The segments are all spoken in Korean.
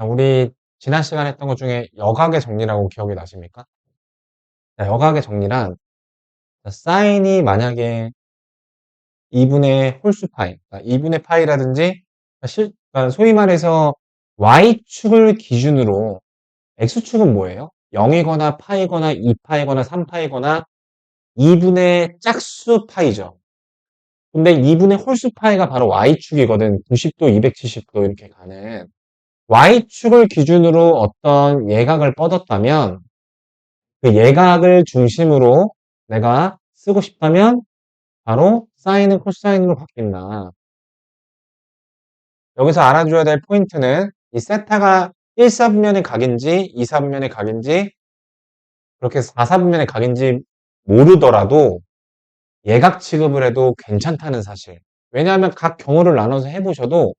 자, 우리 지난 시간에 했던 것 중에 역학의 정리라고 기억이 나십니까? 자, 역학의 정리란 사인이 만약에 2분의 홀수 파이, 그러니까 2분의 파이라든지 그러니까 소위 말해서 y축을 기준으로 x축은 뭐예요? 0이거나 파이거나 2파이거나 3파이거나 2분의 짝수 파이죠. 근데 2분의 홀수 파이가 바로 y축이거든. 90도, 270도 이렇게 가는. y축을 기준으로 어떤 예각을 뻗었다면 그 예각을 중심으로 내가 쓰고 싶다면 바로 사인은 코사인으로 바뀐다. 여기서 알아줘야 될 포인트는 이 세타가 1사분면의 각인지 2사분면의 각인지 그렇게 4사분면의 각인지 모르더라도 예각 취급을 해도 괜찮다는 사실. 왜냐하면 각 경우를 나눠서 해보셔도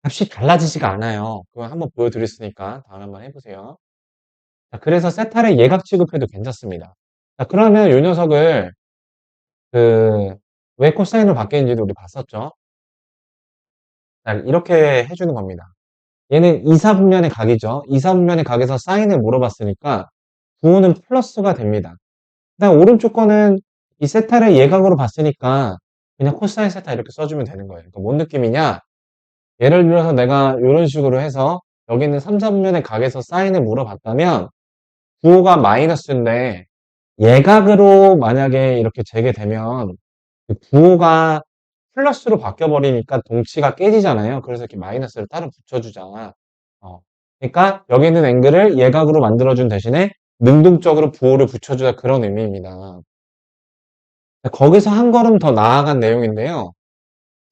값이 달라지지가 않아요. 그거 한번 보여드렸으니까 다음에 한번 해보세요. 자, 그래서 세타를 예각 취급해도 괜찮습니다. 자, 그러면 이 녀석을 왜 코사인으로 바뀌는지도 우리 봤었죠. 자, 이렇게 해주는 겁니다. 얘는 이사분면의 각이죠. 이사분면의 각에서 사인을 물어봤으니까 부호는 플러스가 됩니다. 그다음 오른쪽 거는 이 세타를 예각으로 봤으니까 그냥 코사인 세타 이렇게 써주면 되는 거예요. 그러니까 뭔 느낌이냐? 예를 들어서 내가 이런 식으로 해서 여기 있는 3, 4분면의 각에서 사인을 물어봤다면 부호가 마이너스인데 예각으로 만약에 이렇게 재게 되면 그 부호가 플러스로 바뀌어버리니까 동치가 깨지잖아요. 그래서 이렇게 마이너스를 따로 붙여주자. 그러니까 여기 있는 앵글을 예각으로 만들어준 대신에 능동적으로 부호를 붙여주자 그런 의미입니다. 거기서 한 걸음 더 나아간 내용인데요.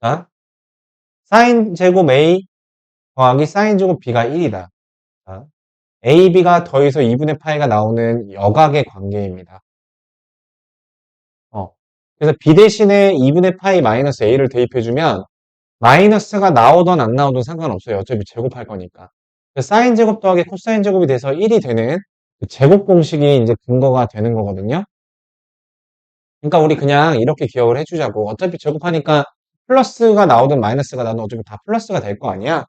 자, 사인 제곱 A 더하기 사인 제곱 B가 1이다. 자, A, B가 더해서 2분의 파이가 나오는 역학의 관계입니다. 그래서 B 대신에 2분의 파이 마이너스 A를 대입해주면 마이너스가 나오던 안 나오던 상관없어요. 어차피 제곱할 거니까. 사인 제곱 더하기 코사인 제곱이 돼서 1이 되는 그 제곱 공식이 이제 근거가 되는 거거든요. 그러니까 우리 그냥 이렇게 기억을 해주자고. 어차피 제곱하니까 플러스가 나오든 마이너스가 나오든 어차피 다 플러스가 될 거 아니야.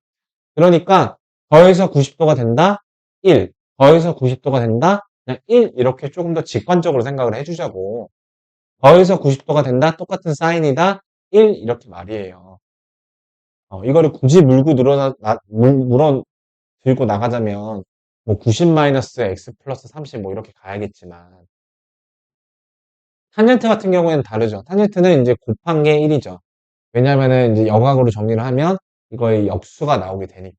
그러니까 더해서 90도가 된다? 1. 더해서 90도가 된다? 그냥 1 이렇게 조금 더 직관적으로 생각을 해주자고. 더해서 90도가 된다? 똑같은 사인이다? 1 이렇게 말이에요. 이거를 굳이 물어 들고 나가자면 뭐 90 마이너스 x 플러스 30 뭐 이렇게 가야겠지만 탄젠트 같은 경우에는 다르죠. 탄젠트는 이제 곱한 게 1이죠. 왜냐면은 이제 역학으로 정리를 하면 이거의 역수가 나오게 되니까.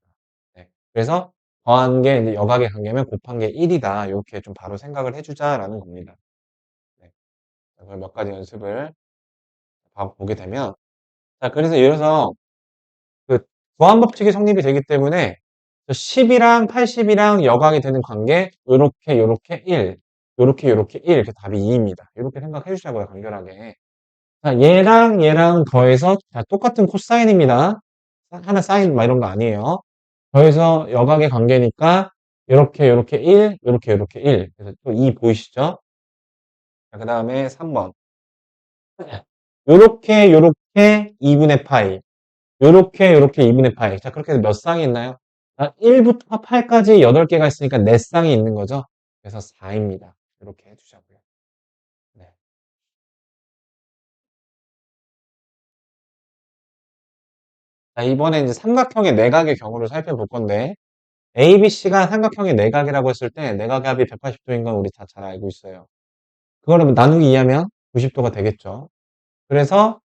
네. 그래서 더한 게 이제 역학의 관계면 곱한 게 1이다. 이렇게 좀 바로 생각을 해주자라는 겁니다. 네. 그걸 몇 가지 연습을 보게 되면 자, 그래서 예를 들어서 그 부한 법칙이 성립이 되기 때문에 10이랑 80이랑 여각이 되는 관계 요렇게 1 요렇게 1 이렇게 답이 2입니다. 이렇게 생각해 주시라고요. 간결하게. 자, 얘랑 더해서 자, 똑같은 코사인입니다. 하나 사인 막 이런 거 아니에요. 더해서 여각의 관계니까 요렇게 1 요렇게 1 그래서 또 2 보이시죠? 자, 그 다음에 3번 요렇게 2분의 파이 요렇게 2분의 파이. 자, 그렇게 해서 몇 쌍이 있나요? 1부터 8까지 8개가 있으니까 4쌍이 있는 거죠. 그래서 4입니다. 이렇게 해주자고요. 네. 자, 이번에 이제 삼각형의 내각의 경우를 살펴볼 건데, ABC가 삼각형의 내각이라고 했을 때, 내각의 합이 180도인 건 우리 다 잘 알고 있어요. 그거를 나누기 2하면 90도가 되겠죠. 그래서,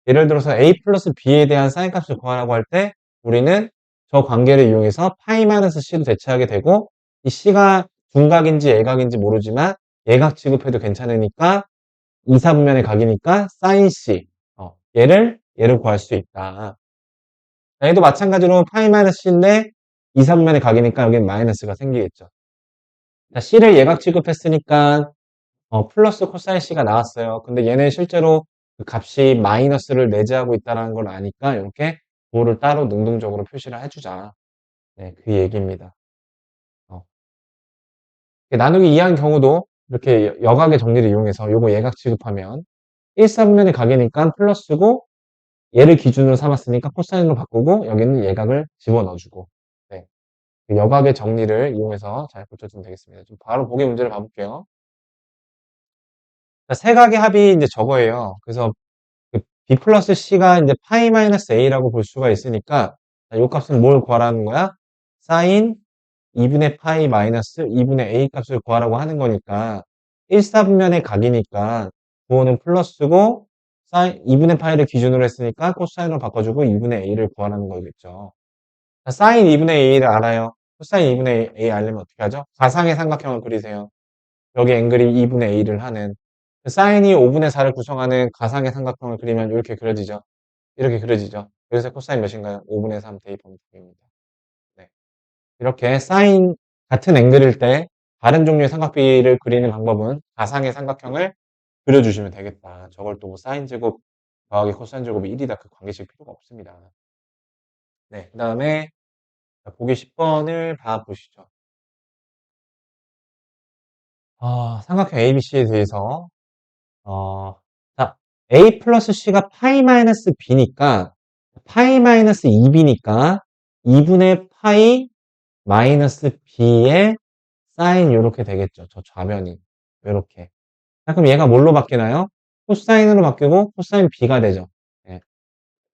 예를 들어서 A 플러스 B에 대한 사인 값을 구하라고 할 때, 우리는 저 관계를 이용해서 파이 마이너스 C로 대체하게 되고, 이 C가 둔각인지 예각인지 모르지만, 예각 취급해도 괜찮으니까, 이사분면의 각이니까, 사인 C. 얘를 구할 수 있다. 얘도 마찬가지로 파이 마이너스 C인데, 이사분면의 각이니까 여기는 마이너스가 생기겠죠. 자, C를 예각 취급했으니까, 플러스 코사인 C가 나왔어요. 근데 얘는 실제로 그 값이 마이너스를 내재하고 있다는 걸 아니까 이렇게 부호를 따로 능동적으로 표시를 해주자. 네, 그 얘기입니다. 어. 나누기 2한 경우도 이렇게 역학의 정리를 이용해서 요거 예각 취급하면 1사분면의 각이니까 플러스고 얘를 기준으로 삼았으니까 코사인으로 바꾸고 여기는 예각을 집어넣어주고 네. 그 여각의 정리를 이용해서 잘 고쳐주면 되겠습니다. 좀 바로 보기 문제를 봐볼게요. 자, 세각의 합이 이제 저거예요. 그래서 그 b 플러스 c가 이제 파이 마이너스 a라고 볼 수가 있으니까 자, 요 값은 뭘 구하라는 거야? 사인 2분의 파이 마이너스 2분의 a 값을 구하라고 하는 거니까 1사분면의 각이니까 부호는 플러스고 사인 2분의 파이를 기준으로 했으니까 코사인으로 바꿔주고 2분의 a를 구하라는 거겠죠. 자, 사인 2분의 a를 알아요. 코사인 2분의 a 알려면 어떻게 하죠? 가상의 삼각형을 그리세요. 여기 앵글이 2분의 a를 하는 사인이 5분의 4를 구성하는 가상의 삼각형을 그리면 이렇게 그려지죠. 이렇게 그려지죠. 그래서 코사인 몇인가요? 5분의 3 대입하면 됩니다. 네. 이렇게 사인 같은 앵글일 때 다른 종류의 삼각비를 그리는 방법은 가상의 삼각형을 그려주시면 되겠다. 저걸 또 뭐 사인 제곱 더하기 코사인 제곱이 1이다. 그 관계식 필요가 없습니다. 네. 그 다음에 보기 10번을 봐보시죠. 삼각형 ABC에 대해서 자, A 플러스 C가 파이 마이너스 B니까 파이 마이너스 2B니까 2분의 파이 마이너스 B의 사인 요렇게 되겠죠. 저 좌변이 요렇게. 자, 그럼 얘가 뭘로 바뀌나요? 코사인으로 바뀌고 코사인 B가 되죠. 네,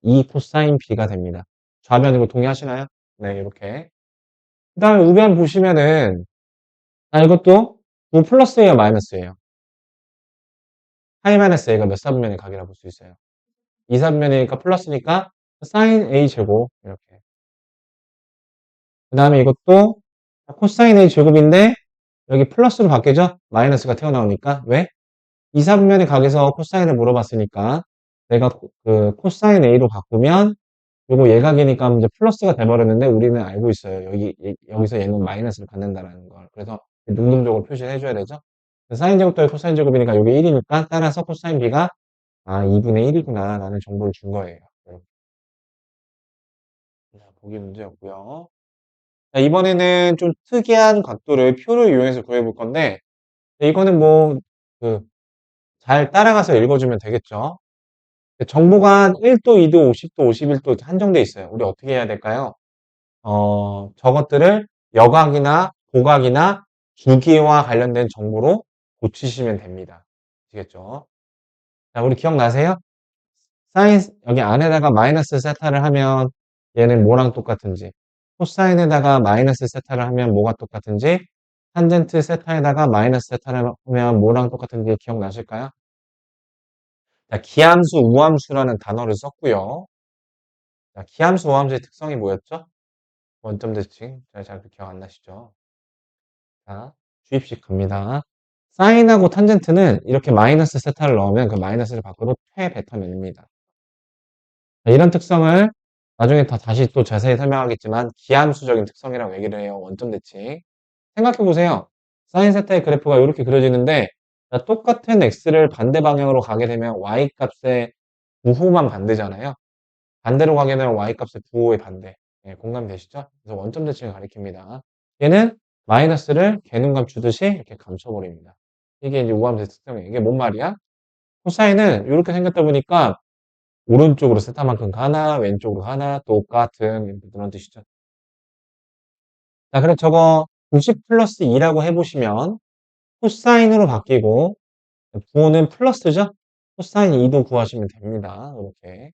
2 코사인 B가 됩니다. 좌변이고 동의하시나요? 네, 이렇게. 그 다음에 우변 보시면은 이것도 9 플러스예요, 마이너스예요? 파이 마이너스 A가 몇 사분면의 각이라고 볼 수 있어요? 2사분면이니까 플러스니까 사인 A 제곱 이렇게. 그 다음에 이것도 코사인 A 제곱인데 여기 플러스로 바뀌죠? 마이너스가 튀어나오니까. 왜? 2사분면의 각에서 코사인을 물어봤으니까 내가 그 코사인 A로 바꾸면 요거 예각이니까 이제 플러스가 돼버렸는데 우리는 알고 있어요. 여기서 얘는 마이너스를 갖는다라는 걸. 그래서 능동적으로 표시를 해줘야 되죠. 사인 제곱 더하기 코사인 제곱이니까 여기 1이니까 따라서 코사인 B가 2분의 1이구나 라는 정보를 준 거예요. 보기 문제였고요. 자, 이번에는 좀 특이한 각도를 표를 이용해서 구해볼 건데 이거는 뭐 그 잘 따라가서 읽어주면 되겠죠. 정보가 1도, 2도, 50도, 51도 한정돼 있어요. 우리 어떻게 해야 될까요? 저것들을 여각이나 고각이나 주기와 관련된 정보로 고치시면 됩니다. 아시겠죠? 자, 우리 기억나세요? 사인 여기 안에다가 마이너스 세타를 하면 얘는 뭐랑 똑같은지, 코사인에다가 마이너스 세타를 하면 뭐가 똑같은지, 탄젠트 세타에다가 마이너스 세타를 하면 뭐랑 똑같은지 기억나실까요? 자, 기함수, 우함수라는 단어를 썼고요. 자, 기함수, 우함수의 특성이 뭐였죠? 원점 대칭. 잘 기억 안 나시죠? 자, 주입식 갑니다. 사인하고 탄젠트는 이렇게 마이너스 세타를 넣으면 그 마이너스를 밖으로 퇴배타면입니다. 이런 특성을 나중에 다시 또 자세히 설명하겠지만 기함수적인 특성이라고 얘기를 해요. 원점 대칭. 생각해 보세요. 사인 세타의 그래프가 이렇게 그려지는데 똑같은 x를 반대 방향으로 가게 되면 y 값의 부호만 반대잖아요. 반대로 가게 되면 y 값의 부호의 반대. 예, 공감되시죠? 그래서 원점 대칭을 가리킵니다. 얘는 마이너스를 개눈감 주듯이 이렇게 감춰버립니다. 이게 이제 우함수의 특성이에요. 이게 뭔 말이야? 코사인은 이렇게 생겼다 보니까 오른쪽으로 세타만큼 가나 왼쪽으로 가나 똑같은 그런 뜻이죠. 자, 그럼 저거 90 플러스 2라고 해보시면 코사인으로 바뀌고 부호는 플러스죠? 코사인 2도 구하시면 됩니다. 이렇게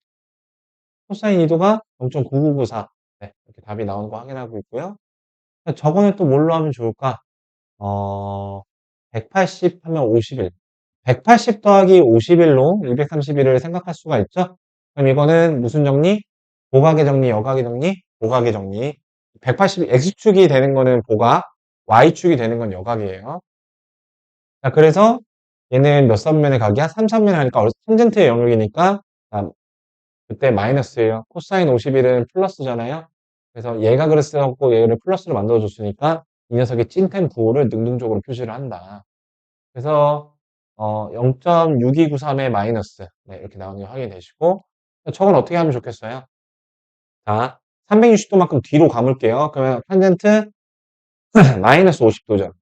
코사인 2도가 0.9994 네, 이렇게 답이 나오는 거 확인하고 있고요. 저거는 또 뭘로 하면 좋을까? 180 하면 51 180 더하기 51로 231을 생각할 수가 있죠? 그럼 이거는 무슨 정리? 보각의 정리, 여각의 정리, 보각의 정리. 180, X축이 되는 거는 보각, Y축이 되는 건 여각이에요. 자, 그래서 얘는 몇 선면의 각이야? 3선면에 하니까 탄젠트의 영역이니까 그때 마이너스예요. 코사인 51은 플러스잖아요. 그래서 얘가 그랬어갖고 얘를 플러스로 만들어줬으니까 이 녀석의 찐텐 부호를 능동적으로 표시를 한다. 그래서 0.6293의 마이너스 네, 이렇게 나오는 거 확인되시고 저건 어떻게 하면 좋겠어요? 자, 360도만큼 뒤로 감을게요. 그러면 탄젠트 마이너스 50도죠.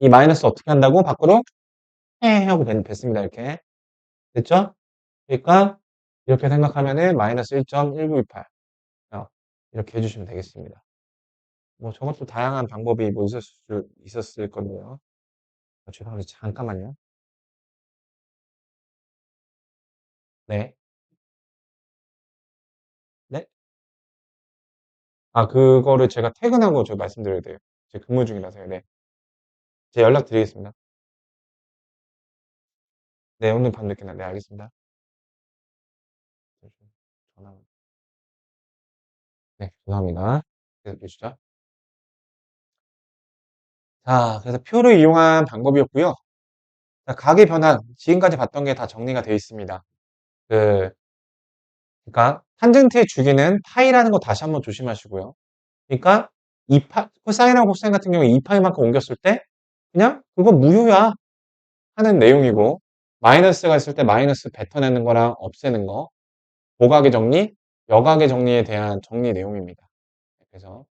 이 마이너스 어떻게 한다고? 밖으로 하고 뱉습니다. 이렇게 됐죠? 그러니까 이렇게 생각하면은 마이너스 1.1928 이렇게 해주시면 되겠습니다. 뭐 저것도 다양한 방법이 뭐 있었을 건데요. 죄송합니다. 잠깐만요. 네. 네? 아, 그거를 제가 퇴근하고 저 말씀드려야 돼요. 제 근무 중이라서요. 네. 제가 연락드리겠습니다. 네, 오늘 밤늦게 네, 알겠습니다. 전화. 네, 죄송합니다. 계속 주시죠. 자, 그래서 표를 이용한 방법이었고요. 자, 가계 변환, 지금까지 봤던 게 다 정리가 되어 있습니다. 그, 그러니까 탄젠트의 주기는 파이라는 거 다시 한번 조심하시고요. 그러니까 코사인하고 코사인 같은 경우에 2파이만큼 옮겼을 때 그냥 그거 무효야 하는 내용이고, 마이너스가 있을 때 마이너스 뱉어내는 거랑 없애는 거, 고각의 정리, 여각의 정리에 대한 정리 내용입니다. 그래서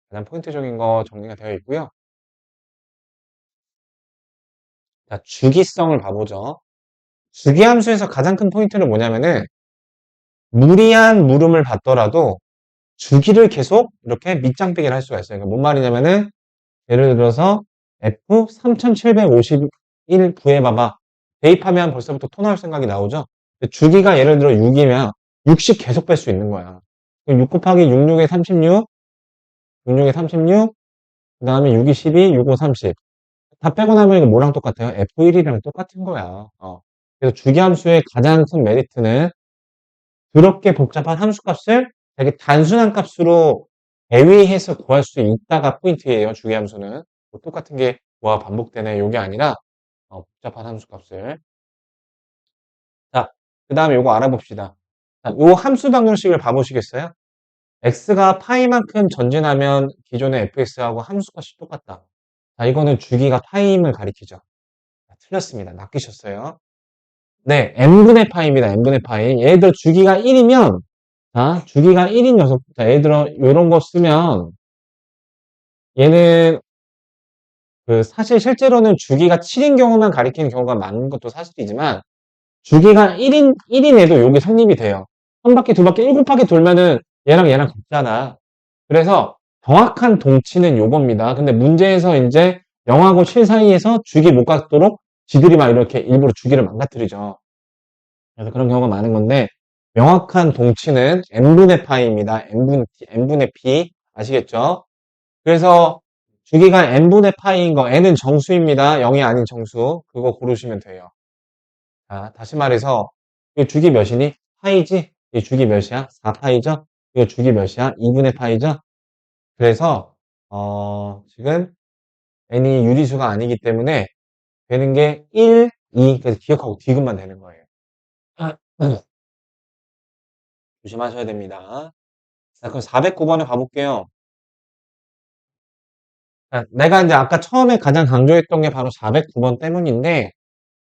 가장 포인트적인 거 정리가 되어 있고요. 자, 주기성을 봐보죠. 주기함수에서 가장 큰 포인트는 뭐냐면은 무리한 물음을 받더라도 주기를 계속 이렇게 밑장빼기를 할 수가 있어요. 그러니까 뭔 말이냐면은 예를 들어서 F 3751 구해봐봐. 대입하면 벌써부터 토 나올 생각이 나오죠. 주기가 예를 들어 6이면 60 계속 뺄 수 있는 거야. 6 곱하기 66에 36, 66에 36, 그 다음에 6이 12, 6, 5, 30. 다 빼고 나면 이거 뭐랑 똑같아요? F1이랑 똑같은 거야. 그래서 주기함수의 가장 큰 메리트는 그렇게 복잡한 함수값을 되게 단순한 값으로 대위해서 구할 수 있다가 포인트예요. 주기함수는. 뭐 똑같은 게 뭐가 반복되네 요게 아니라 복잡한 함수값을. 자, 그 다음에 요거 알아봅시다. 자, 요 함수 방정식을 봐보시겠어요? x가 파이만큼 전진하면 기존의 fx하고 함수값이 똑같다. 자, 이거는 주기가 파이임을 가리키죠. 자, 틀렸습니다. 낚이셨어요. 네, n분의 파이입니다. n분의 파이. 예를 들어 주기가 1이면 자, 주기가 1인 녀석. 자, 예를 들어 요런 거 쓰면 얘는 그 사실 실제로는 주기가 7인 경우만 가리키는 경우가 많은 것도 사실이지만 주기가 1인 애도 요게 성립이 돼요. 한 바퀴, 두 바퀴, 7바퀴 돌면은 얘랑 얘랑 같잖아. 그래서 정확한 동치는 요겁니다. 근데 문제에서 이제 0하고 7 사이에서 주기 못 갖도록 지들이 막 이렇게 일부러 주기를 망가뜨리죠. 그래서 그런 경우가 많은 건데 명확한 동치는 n분의 파이입니다. n분의 p 아시겠죠? 그래서 주기가 n분의 파이인 거 n은 정수입니다. 0이 아닌 정수 그거 고르시면 돼요. 자, 다시 말해서 이 주기 몇이니? 파이지? 이 주기 몇이야? 4파이죠? 이거 주기 몇이야? 2분의 파이죠? 그래서 지금 n이 유리수가 아니기 때문에 되는 게 1, 2 그래서 기억하고 디귿만 되는 거예요. 조심하셔야 됩니다. 자, 그럼 409번에 가볼게요. 자, 내가 이제 아까 처음에 가장 강조했던 게 바로 409번 때문인데,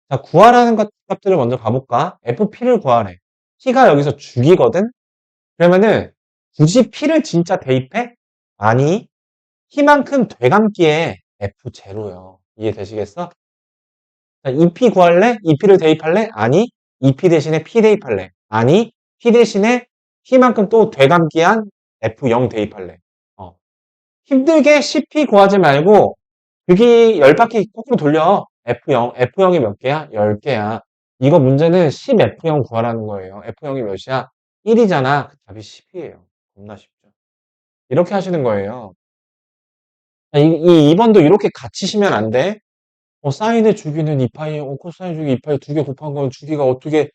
자, 구하라는 값들을 먼저 봐볼까? FP를 구하래. P가 여기서 주기거든? 그러면은, 굳이 P를 진짜 대입해? 아니, P만큼 되감기에 F0요. 이해되시겠어? 자, 2P 구할래? 2P를 대입할래? 아니, 2P 대신에 P 대입할래? 아니, P 대신에 P만큼 또 되감기한 F0 대입할래? 어. 힘들게 CP 구하지 말고 그게 10바퀴 거꾸로 돌려. F0. F0이 몇 개야? 10개야. 이거 문제는 10F0 구하라는 거예요. F0이 몇이야? 1이잖아. 답이 10이에요. 겁나 쉽죠. 이렇게 하시는 거예요. 이 2번도 이렇게 갇히시면 안 돼. 사인의 주기는 2파이, 코사인 주기 2파이 두 개 곱한 건 주기가 어떻게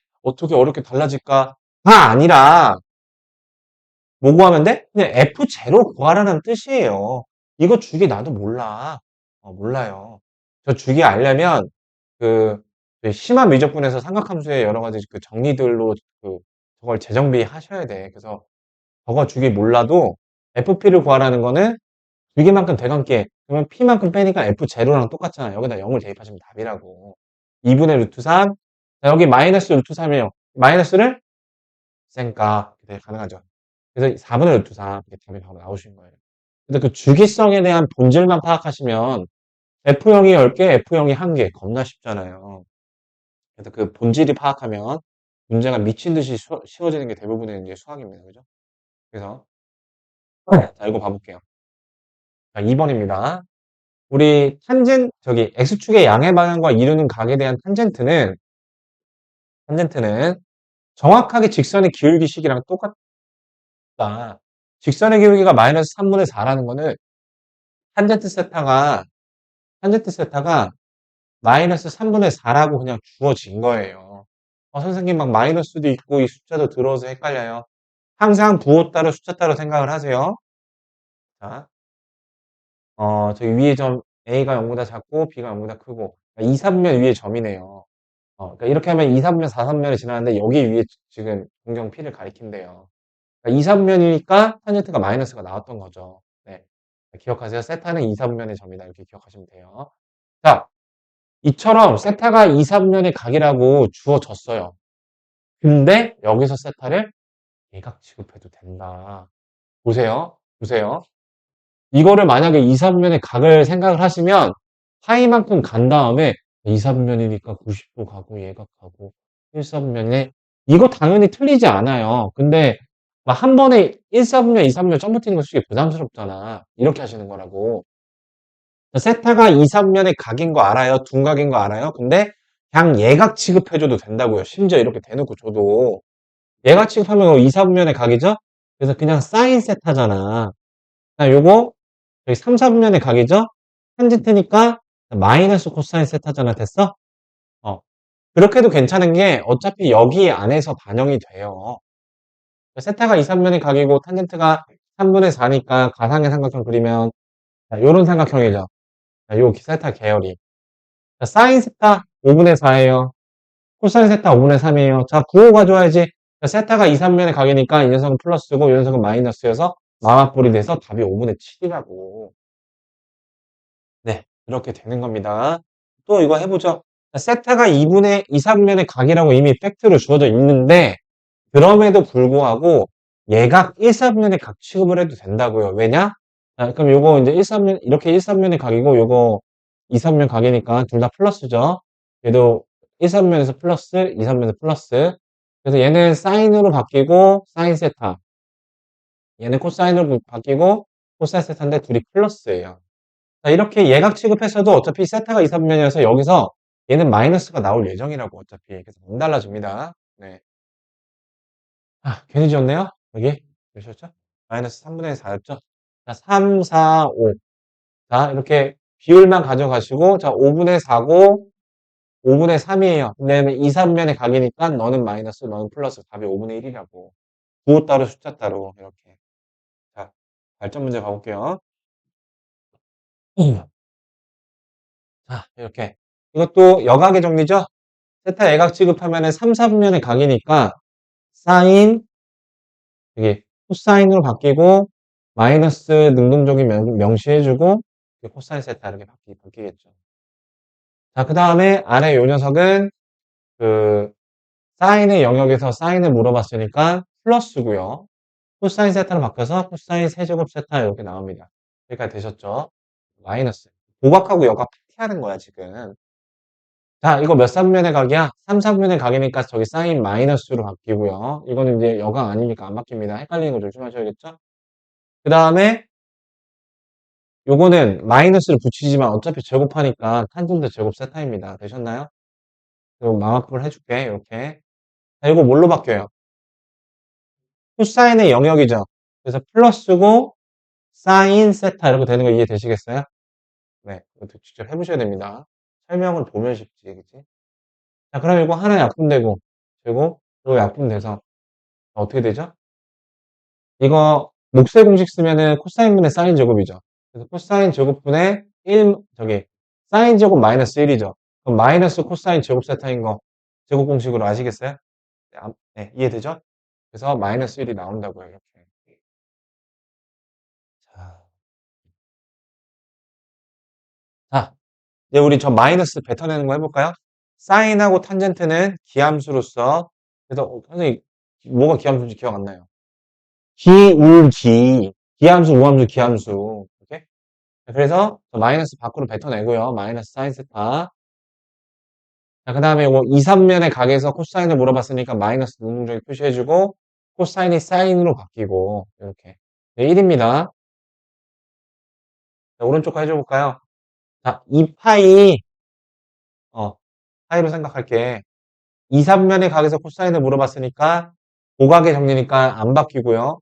어렵게 달라질까? 가 아니라, 뭐 구하면 돼? 그냥 F0 구하라는 뜻이에요. 이거 주기 나도 몰라. 몰라요. 저 주기 알려면, 그, 심한 미적분에서 삼각함수의 여러 가지 그 정리들로 저걸 재정비 하셔야 돼. 그래서 저거 주기 몰라도 FP를 구하라는 거는 주기만큼 대관계. 그러면 P만큼 빼니까 F0랑 똑같잖아. 여기다 0을 대입하시면 답이라고. 2분의 루트 3. 자, 여기 마이너스 루트 3이에요. 마이너스를 쌩까. 이렇게 가능하죠. 그래서 4분의 루트 3. 이렇게 답이 바로 나오신 거예요. 근데 그 주기성에 대한 본질만 파악하시면 F0이 10개, F0이 1개. 겁나 쉽잖아요. 그래서 그 본질이 파악하면 문제가 미친 듯이 쉬워지는 게 대부분의 이제 수학입니다. 그죠? 그래서, 자, 이거 봐볼게요. 자, 2번입니다. 우리 X축의 양의 방향과 이루는 각에 대한 탄젠트는 정확하게 직선의 기울기식이랑 똑같다. 직선의 기울기가 마이너스 3분의 4라는 거는 탄젠트 세타가 마이너스 3분의 4라고 그냥 주어진 거예요. 선생님 막 마이너스도 있고 이 숫자도 들어서 헷갈려요. 항상 부호 따로 숫자 따로 생각을 하세요. 자, 저기 위에 점 A가 0보다 작고 B가 0보다 크고 2, 3면 위에 점이네요. 그러니까 이렇게 하면 2, 3면, 4, 3면이 지나는데 여기 위에 지금 동경 P를 가리킨대요. 그러니까 2, 3면이니까 탄젠트가 마이너스가 나왔던 거죠. 네. 기억하세요. 세타는 2, 3면의 점이다. 이렇게 기억하시면 돼요. 자, 이처럼 세타가 2, 3면의 각이라고 주어졌어요. 근데 여기서 세타를 예각 취급해도 된다. 보세요. 이거를 만약에 2, 3면의 각을 생각을 하시면 파이만큼 간 다음에 2, 3면이니까 90도 가고 예각 가고 1, 3면에 이거 당연히 틀리지 않아요. 근데 막 한 번에 1, 3면, 2, 3면 점프 뛰는 거 솔직히 부담스럽잖아. 이렇게 하시는 거라고. 세타가 2, 3면의 각인 거 알아요? 둔각인 거 알아요? 근데 그냥 예각 취급해줘도 된다고요. 심지어 이렇게 대놓고 줘도. 예각 취급하면 2, 3면의 각이죠? 그래서 그냥 사인 세타잖아. 요거 여기 3, 4분면의 각이죠? 탄젠트니까 마이너스 코사인 세타잖아. 됐어? 그렇게 해도 괜찮은 게 어차피 여기 안에서 반영이 돼요. 세타가 2, 3분면의 각이고 탄젠트가 3분의 4니까 가상의 삼각형 그리면 요런 삼각형이죠. 요 세타 계열이. 사인 세타 5분의 4예요. 코사인 세타 5분의 3이에요. 자, 부호 가져와야지. 세타가 2, 3면의 각이니까 이 녀석은 플러스고 이 녀석은 마이너스여서 마마뿔이 돼서 답이 5분의 7이라고. 네, 이렇게 되는 겁니다. 또 이거 해보죠. 세타가 2분의 2, 3면의 각이라고 이미 팩트로 주어져 있는데 그럼에도 불구하고 얘가 1, 3면의 각 취급을 해도 된다고요. 왜냐? 그럼 요거 이제 1, 3면 이렇게 1, 3면의 각이고 요거 2, 3면 각이니까 둘 다 플러스죠. 얘도 1, 3면에서 플러스, 2, 3면에서 플러스. 그래서 얘는 사인으로 바뀌고 사인 세타. 얘는 코사인으로 바뀌고 코사인 세타인데 둘이 플러스예요. 자, 이렇게 예각 취급했어도 어차피 세타가 2, 3면이어서 여기서 얘는 마이너스가 나올 예정이라고 어차피. 그래서 안 달라집니다. 네. 괜히 지웠네요. 여기. 몇이었죠? 마이너스 3분의 4였죠? 자, 3, 4, 5. 자, 이렇게 비율만 가져가시고, 자, 5분의 4고, 5분의 3이에요. 왜냐면 2, 3면의 각이니까 너는 마이너스, 너는 플러스. 답이 5분의 1이라고. 부호 따로 숫자 따로. 이렇게. 자, 발전 문제 가볼게요. 자, 이렇게. 이것도 여각의 정리죠? 세타 예각 취급하면은 3, 4분면의 각이니까 사인 이게 코사인으로 바뀌고 마이너스 능동적인 명시해주고 코사인 세타 이렇게 바뀌겠죠. 자, 그 다음에 아래 요 녀석은 그 사인의 영역에서 사인을 물어봤으니까 플러스고요. 코사인 세타로 바뀌어서 코사인 세제곱 세타 이렇게 나옵니다. 여기까지 되셨죠? 마이너스. 고각하고 여각 파티하는 거야 지금. 자, 이거 몇 삼면의 각이야? 3, 3면의 각이니까 저기 사인 마이너스로 바뀌고요. 이거는 이제 여각 아니니까 안 바뀝니다. 헷갈리는 거 조심하셔야겠죠? 그 다음에 요거는 마이너스를 붙이지만 어차피 제곱하니까 탄젠트 제곱 세타입니다. 되셨나요? 그리고 마마풀 해줄게. 이렇게. 자, 이거 뭘로 바뀌어요? 코사인의 영역이죠. 그래서 플러스고 사인 세타 이렇게 되는 거 이해되시겠어요? 네. 이것도 직접 해보셔야 됩니다. 설명을 보면 쉽지, 그치? 자, 그럼 이거 하나 약분되고, 그리고 약분돼서 어떻게 되죠? 이거 목세 공식 쓰면은 코사인분의 사인 제곱이죠. 그래서 코사인 제곱분의 1, 사인 제곱 마이너스 1이죠. 그럼 마이너스 코사인 제곱 세타인 거 제곱 공식으로 아시겠어요? 네, 네, 이해되죠? 그래서 마이너스 1이 나온다고요, 이렇게. 자, 이제 우리 저 마이너스 뱉어내는 거 해볼까요? 사인하고 탄젠트는 기함수로서, 그래서, 선생님, 뭐가 기함수인지 기억 안 나요. 기함수, 우함수, 기함수. 이렇게? 그래서 마이너스 밖으로 뱉어내고요. 마이너스 사인 세타. 자, 그 다음에 뭐 2, 3면의 각에서 코사인을 물어봤으니까 마이너스 능동적인 표시해주고 코사인이 사인으로 바뀌고 이렇게. 네, 1입니다. 자, 오른쪽 거 해줘볼까요? 자, 이 파이, 어, 파이로 생각할게. 2, 3면의 각에서 코사인을 물어봤으니까, 고각의 정리니까 안 바뀌고요.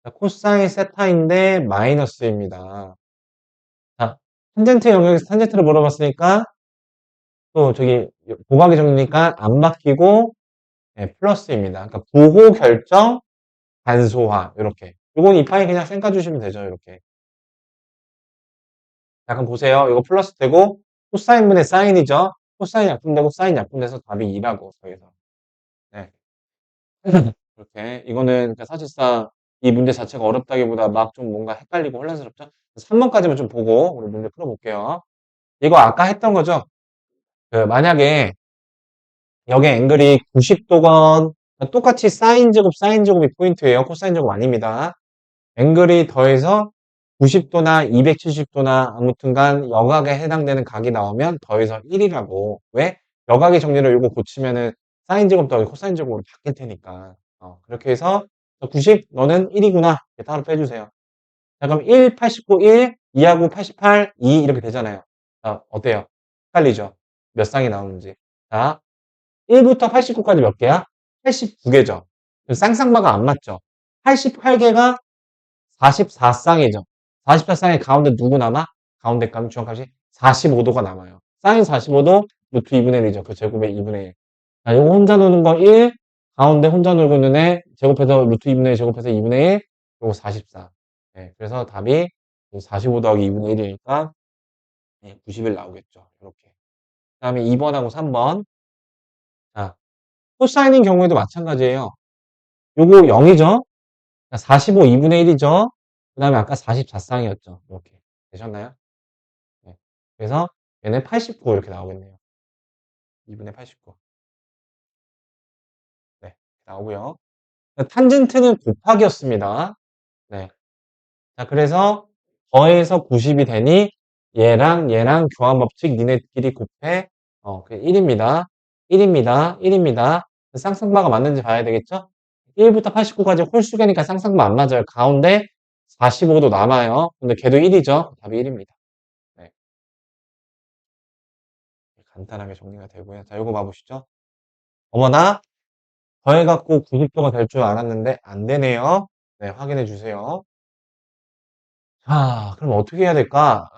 자, 코사인 세타인데 마이너스입니다. 자, 탄젠트 영역에서 탄젠트를 물어봤으니까, 또 저기 고각의 정리니까 안 바뀌고, 네, 플러스입니다. 그러니까 부호 결정, 간소화, 이렇게. 이건 이 파이 그냥 쌩까 주시면 되죠, 이렇게. 약간 보세요. 이거 플러스 되고, 코사인분의 사인이죠. 코사인 약분되고 사인 약분돼서 답이 2라고, 저기서. 네. 이렇게. 이거는 그러니까 사실상 이 문제 자체가 어렵다기보다 막 좀 뭔가 헷갈리고 혼란스럽죠? 3번까지만 좀 보고 우리 문제 풀어볼게요. 이거 아까 했던 거죠? 그 만약에 여기 앵글이 90도건 똑같이 사인 제곱, 사인 제곱이 포인트예요. 코사인 제곱 아닙니다. 앵글이 더해서 90도나 270도나 아무튼간 여각에 해당되는 각이 나오면 더해서 1이라고. 왜? 여각의 정리를 이거 고치면은 사인 제곱 더하기 코사인 제곱으로 바뀔 테니까. 그렇게 해서 90, 너는 1이구나. 이렇게 따로 빼주세요. 자, 그럼 1, 89, 1, 2하고 88, 2 이렇게 되잖아요. 자, 어때요? 헷갈리죠? 몇 쌍이 나오는지. 자, 1부터 89까지 몇 개야? 89개죠. 쌍쌍바가 안 맞죠? 88개가 44쌍이죠. 44쌍의 가운데 누구 남아? 가운데 값 중앙값이 45도가 남아요. 사인 45도 루트 2분의 1이죠. 그 제곱의 2분의 1. 자, 요거 혼자 노는 거 1, 가운데 혼자 놀고 있는 애 제곱해서 루트 2분의 1 제곱해서 2분의 1, 요거 44. 네, 그래서 답이 45 더하기 2분의 1이니까 90일 나오겠죠. 이렇게. 그 다음에 2번하고 3번. 자, 코사인인 경우에도 마찬가지예요. 요거 0이죠? 45 2분의 1이죠? 그 다음에 아까 44쌍이었죠. 이렇게. 되셨나요? 네. 그래서 얘는 89 이렇게 나오겠네요. 2분의 89. 네. 나오고요. 탄젠트는 곱하기였습니다. 네. 자, 그래서 더해서 90이 되니 얘랑 얘랑 교환법칙 니네끼리 곱해. 그 1입니다. 1입니다. 1입니다. 쌍쌍바가 맞는지 봐야 되겠죠? 1부터 89까지 홀수계니까 쌍쌍바 안 맞아요. 가운데 45도 남아요. 근데 걔도 1이죠. 답이 1입니다. 네. 간단하게 정리가 되고요. 자, 요거 봐보시죠. 어머나, 더해갖고 90도가 될 줄 알았는데 안 되네요. 네, 확인해 주세요. 자, 그럼 어떻게 해야 될까?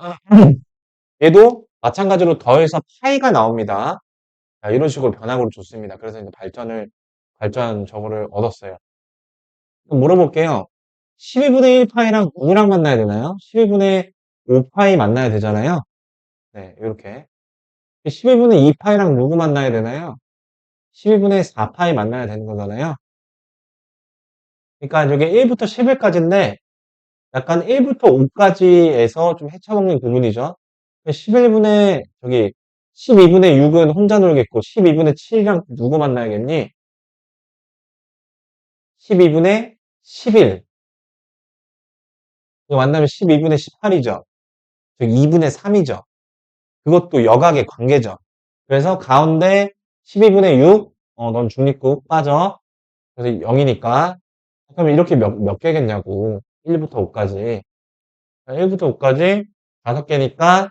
얘도 마찬가지로 더해서 파이가 나옵니다. 자, 이런 식으로 변화구를 줬습니다. 그래서 이제 발전 저거를 얻었어요. 그럼 물어볼게요. 12분의 1 파이랑 누구랑 만나야 되나요? 12분의 5 파이 만나야 되잖아요. 네, 이렇게. 12분의 2 파이랑 누구 만나야 되나요? 12분의 4 파이 만나야 되는 거잖아요. 그러니까 이게 1부터 11까지인데 약간 1부터 5까지에서 좀 헤쳐먹는 부분이죠. 11분의 저기 12분의 6은 혼자 놀겠고 12분의 7이랑 누구 만나야겠니? 12분의 11. 이거 만나면 12분의 18이죠. 즉 2분의 3이죠. 그것도 여각의 관계죠. 그래서 가운데 12분의 6, 넌 중립국 빠져. 그래서 0이니까. 그러면 이렇게 몇 개겠냐고. 1부터 5까지. 1부터 5까지 5개니까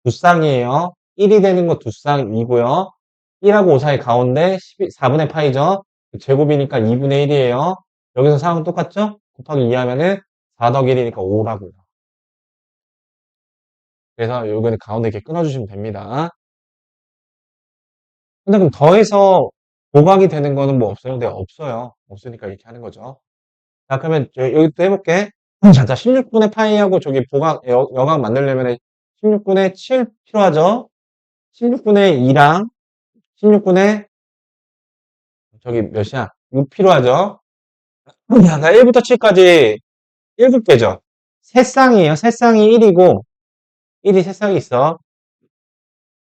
두 쌍이에요. 1이 되는 거 두 쌍이고요. 1하고 5 사이 가운데 4분의 파이죠. 제곱이니까 2분의 1이에요. 여기서 상황 똑같죠? 곱하기 2 하면은 4 더하기 1이니까 5라고요. 그래서 요거는 가운데 이렇게 끊어주시면 됩니다. 근데 그럼 더해서 고각이 되는 거는 뭐 없어요? 네, 없어요. 없으니까 이렇게 하는 거죠. 자, 그러면 여기 또 해볼게. 자, 16분의 파이하고 저기 여각 만들려면 16분의 7 필요하죠? 16분의 2랑 16분의 저기 몇이야? 6 필요하죠? 자, 1부터 7까지 7개죠? 세 쌍이에요. 세 쌍이 1이고 1이 세 쌍이 있어.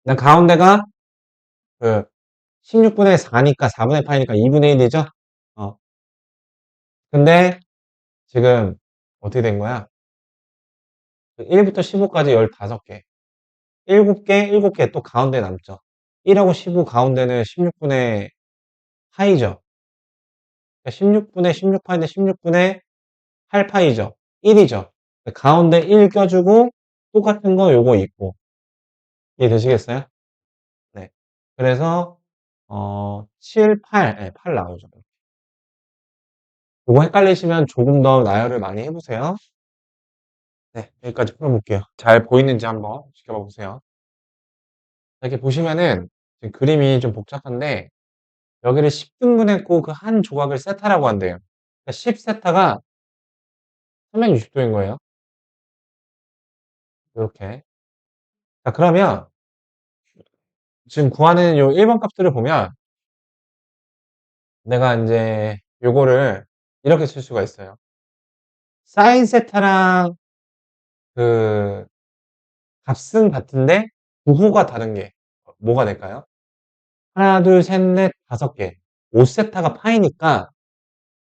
난 가운데가 그 16분의 4니까 4분의 8이니까 2분의 1이죠? 근데 지금 어떻게 된 거야? 1부터 15까지 15개. 7개, 7개 또 가운데 남죠. 1하고 15 가운데는 16분의 파이죠. 16분의 16파인데 16분의 8파이죠. 1이죠. 가운데 1 껴주고 똑같은 거 요거 있고. 이해되시겠어요? 네. 그래서 7, 8, 네, 8 나오죠. 요거 헷갈리시면 조금 더 나열을 많이 해보세요. 네, 여기까지 풀어볼게요. 잘 보이는지 한번 지켜봐 보세요. 이렇게 보시면은 지금 그림이 좀 복잡한데 여기를 10등분했고 그 한 조각을 세타라고 한대요. 그러니까 10세타가 360도인 거예요. 이렇게. 자, 그러면 지금 구하는 요 1번 값들을 보면 내가 이제 요거를 이렇게 쓸 수가 있어요. 사인 세타랑 그 값은 같은데 부호가 다른 게 뭐가 될까요? 하나, 둘, 셋, 넷, 다섯 개. 5세타가 파이니까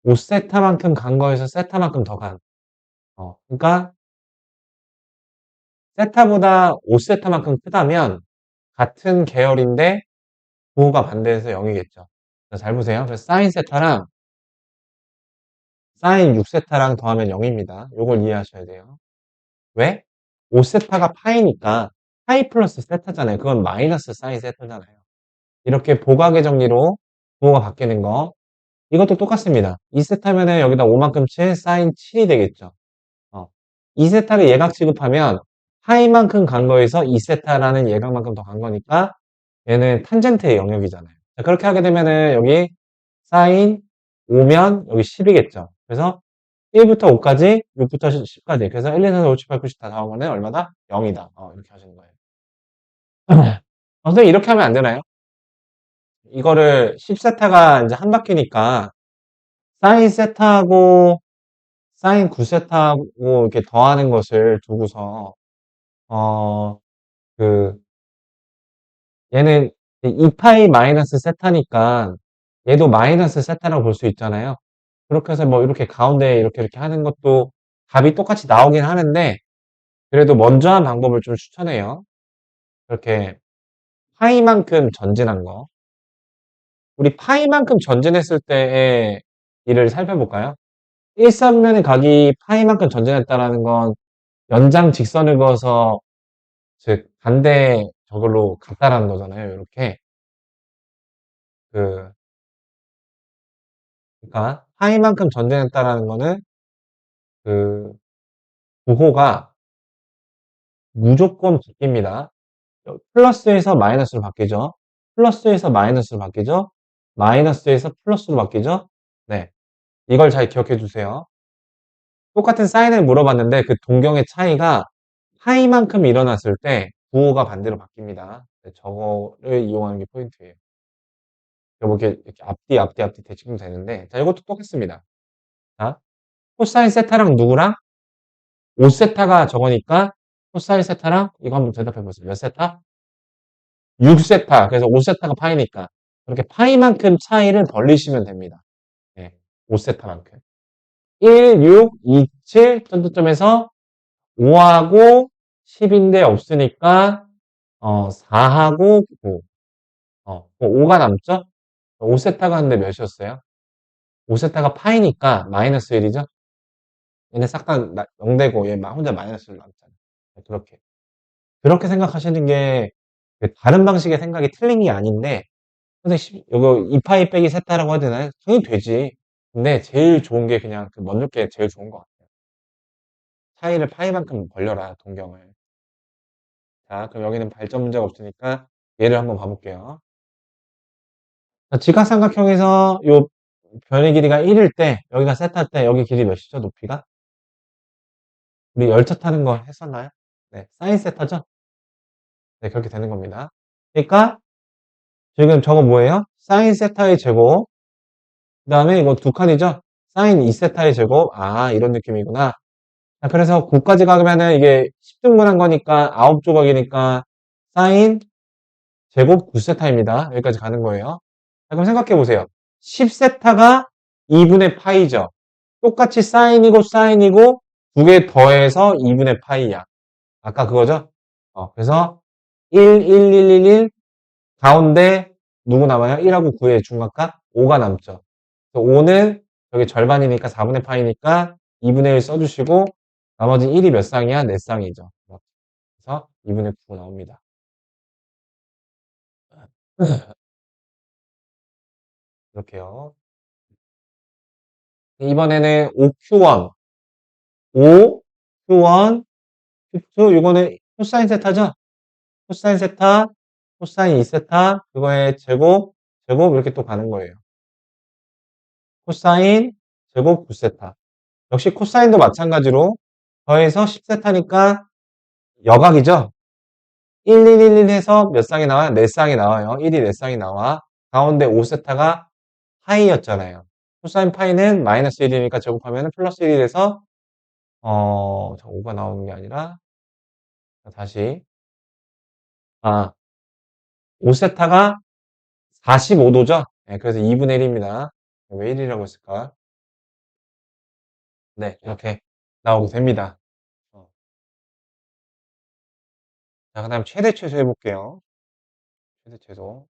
5세타만큼 간 거에서 세타만큼 더 간. 그러니까 세타보다 5세타만큼 크다면 같은 계열인데 부호가 반대해서 0이겠죠. 잘 보세요. 그래서 사인 세타랑 사인 6세타랑 더하면 0입니다. 요걸 이해하셔야 돼요. 왜? 5세타가 파이니까 파이 플러스 세타잖아요. 그건 마이너스 사인 세타잖아요. 이렇게 보각의 정리로 부호가 바뀌는 거. 이것도 똑같습니다. 2세타면은 여기다 5만큼 칠 사인 7이 되겠죠. 2세타를 예각 취급하면 파이만큼 간 거에서 2세타라는 예각만큼 더 간 거니까 얘는 탄젠트의 영역이잖아요. 자, 그렇게 하게 되면은 여기 사인 5면 여기 10이겠죠. 그래서 1부터 5까지, 6부터 10까지. 그래서 1, 2, 3, 4, 5, 6, 7, 8, 9, 10 다 나오면은 얼마다? 0이다. 이렇게 하시는 거예요. 선생님 이렇게 하면 안 되나요? 이거를 10세타가 이제 한 바퀴니까 사인 세타하고 사인 9세타하고 이렇게 더하는 것을 두고서 어, 그 얘는 2파이 마이너스 세타니까 얘도 마이너스 세타라고 볼 수 있잖아요. 그렇게 해서 뭐 이렇게 가운데 이렇게 하는 것도 답이 똑같이 나오긴 하는데 그래도 먼저 한 방법을 좀 추천해요. 이렇게 파이만큼 전진한 거. 우리 파이만큼 전진했을 때의 일을 살펴볼까요? 일사분면의 각이 파이만큼 전진했다라는 건 연장 직선을 그어서 즉 반대 저걸로 같다라는 거잖아요. 이렇게 그 그러니까 파이만큼 전진했다라는 거는 그 부호가 무조건 바뀝니다. 플러스에서 마이너스로 바뀌죠. 플러스에서 마이너스로 바뀌죠. 마이너스에서 플러스로 바뀌죠. 네, 이걸 잘 기억해 주세요. 똑같은 사인을 물어봤는데 그 동경의 차이가 파이만큼 일어났을 때 부호가 반대로 바뀝니다. 네, 저거를 이용하는 게 포인트예요. 이렇게 앞뒤 대칭 되는데 자 이것도 똑같습니다. 자 코사인 세타랑 누구랑 5세타가 저거니까 코사인 세타랑 이거 한번 대답해 보세요. 몇 세타? 6세타. 그래서 5세타가 파이니까 그렇게 파이만큼 차이를 벌리시면 됩니다. 네, 5세타만큼. 1, 6, 2, 7 점점점에서 5하고 10인데 없으니까 4하고 9. 5가 남죠? 5세타가 하는데 몇이었어요? 5세타가 파이니까 마이너스 1이죠? 얘네 싹 다 0되고 얘 혼자 마이너스 1 남잖아요. 그렇게 생각하시는 게 다른 방식의 생각이 틀린 게 아닌데 선생님 이거 2파이 빼기 세타라고 해야 되나요? 당연히 되지. 근데 제일 좋은 게 그냥 그 먼저 게 제일 좋은 것 같아요. 차이를 파이만큼 벌려라 동경을. 자 그럼 여기는 발전 문제가 없으니까 얘를 한번 봐볼게요. 자, 직각삼각형에서 요 변의 길이가 1일 때 여기가 세타일 때 여기 길이 몇이죠 높이가? 우리 열차 타는 거 했었나요? 네, 사인 세타죠? 네, 그렇게 되는 겁니다. 그러니까 지금 저거 뭐예요? 사인 세타의 제곱. 그 다음에 이거 두 칸이죠? 사인 2세타의 제곱. 아, 이런 느낌이구나. 자, 그래서 9까지 가면은 이게 10등분한 거니까 9조각이니까 사인 제곱 9세타입니다. 여기까지 가는 거예요. 자, 그럼 생각해 보세요. 10세타가 2분의 파이죠. 똑같이 사인이고 사인이고 두 개 더해서 2분의 파이야. 아까 그거죠? 그래서 1, 1, 1, 1, 1 가운데 누구 남아요? 1하고 9의 중각각 5가 남죠. 5는 여기 절반이니까 4분의 파이니까 2분의 1 써주시고 나머지 1이 몇 쌍이야? 4쌍이죠. 그래서 2분의 9가 나옵니다. 이렇게요. 이번에는 5Q1, 5Q1, Q2, 이거는 코사인 세타죠? 코사인 세타, 코사인 2세타, 그거의 제곱, 제곱 이렇게 또 가는 거예요. 코사인, 제곱 9세타. 역시 코사인도 마찬가지로 더해서 10세타니까 여각이죠? 1, 1, 1, 1 해서 몇 쌍이 나와요? 4쌍이 나와요. 1이 4쌍이 나와. 가운데 5세타가 파이였잖아요. 코사인 파이는 마이너스 1이니까 제곱하면 플러스 1이 돼서 5가 나오는 게 아니라 다시 5세타가 45도죠? 네, 그래서 2분의 1입니다. 왜 1이라고 했을까? 네, 이렇게 나오게 됩니다. 자, 그 다음 최대 최소 해볼게요. 최대 최소.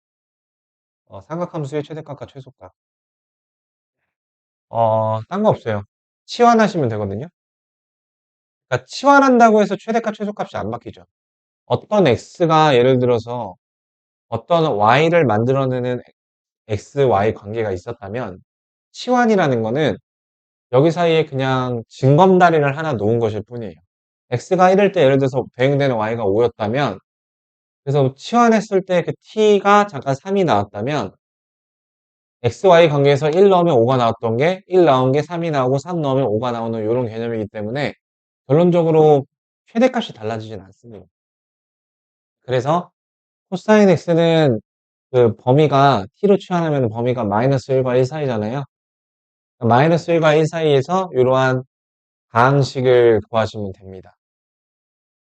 삼각함수의 최대값과 최소값. 딴 거 없어요. 치환하시면 되거든요. 그러니까 치환한다고 해서 최대값, 최소값이 안 바뀌죠. 어떤 x가 예를 들어서 어떤 y를 만들어내는 x, y 관계가 있었다면 치환이라는 거는 여기 사이에 그냥 징검다리를 하나 놓은 것일 뿐이에요. x가 1일 때 예를 들어서 대응되는 y가 5였다면 그래서 치환했을 때 그 t가 잠깐 3이 나왔다면 XY 관계에서 1 넣으면 5가 나왔던 게 1 나온 게 3이 나오고 3 넣으면 5가 나오는 이런 개념이기 때문에 결론적으로 최대값이 달라지진 않습니다. 그래서 코사인 X는 그 범위가 T로 치환하면 범위가 마이너스 1과 1 사이잖아요. 마이너스 1과 1 사이에서 이러한 다항식을 구하시면 됩니다.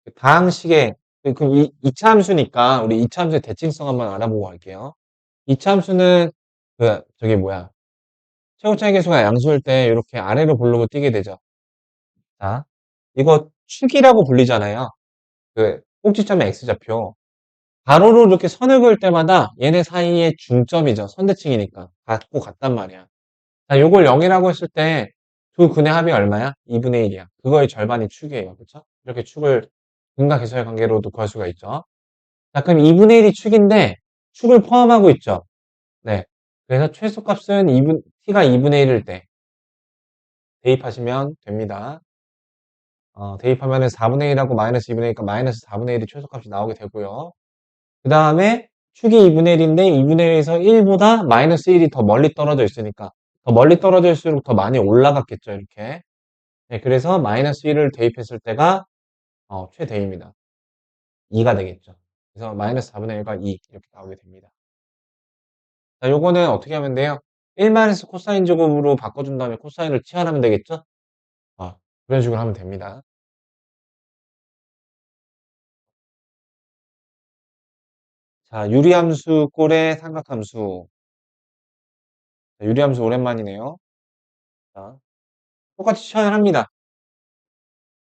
그 다항식의 그럼 이차 함수니까 우리 이차 함수의 대칭성 한번 알아보고 갈게요. 이차 함수는 저기 뭐야 최고차이 계수가 양수일 때 이렇게 아래로 볼록을 띄게 되죠. 자, 이거 축이라고 불리잖아요. 그 꼭지점의 x좌표. 가로로 이렇게 선을 그을 때마다 얘네 사이의 중점이죠. 선대칭이니까. 같고 같단 말이야. 자, 요걸 0이라고 했을 때 두 근의 합이 얼마야? 2분의 1이야. 그거의 절반이 축이에요. 그쵸? 이렇게 축을 근과 계수의 관계로도 구할 수가 있죠. 자, 그럼 2분의 1이 축인데 축을 포함하고 있죠. 네. 그래서 최소값은 t가 2분의 1일 때 대입하시면 됩니다. 대입하면은 4분의 1하고 마이너스 2분의 1이니까 마이너스 4분의 1이 최소값이 나오게 되고요. 그 다음에 축이 2분의 1인데 2분의 1에서 1보다 마이너스 1이 더 멀리 떨어져 있으니까 더 멀리 떨어질수록 더 많이 올라갔겠죠, 이렇게. 네, 그래서 마이너스 1을 대입했을 때가 최대입니다. 2가 되겠죠. 그래서 마이너스 4분의 1과 2 이렇게 나오게 됩니다. 자, 요거는 어떻게 하면 돼요? 1마이너스 코사인 제곱으로 바꿔준 다음에 코사인을 치환하면 되겠죠? 그런 식으로 하면 됩니다. 자, 유리함수 꼴의 삼각함수. 유리함수 오랜만이네요. 자, 똑같이 치환합니다.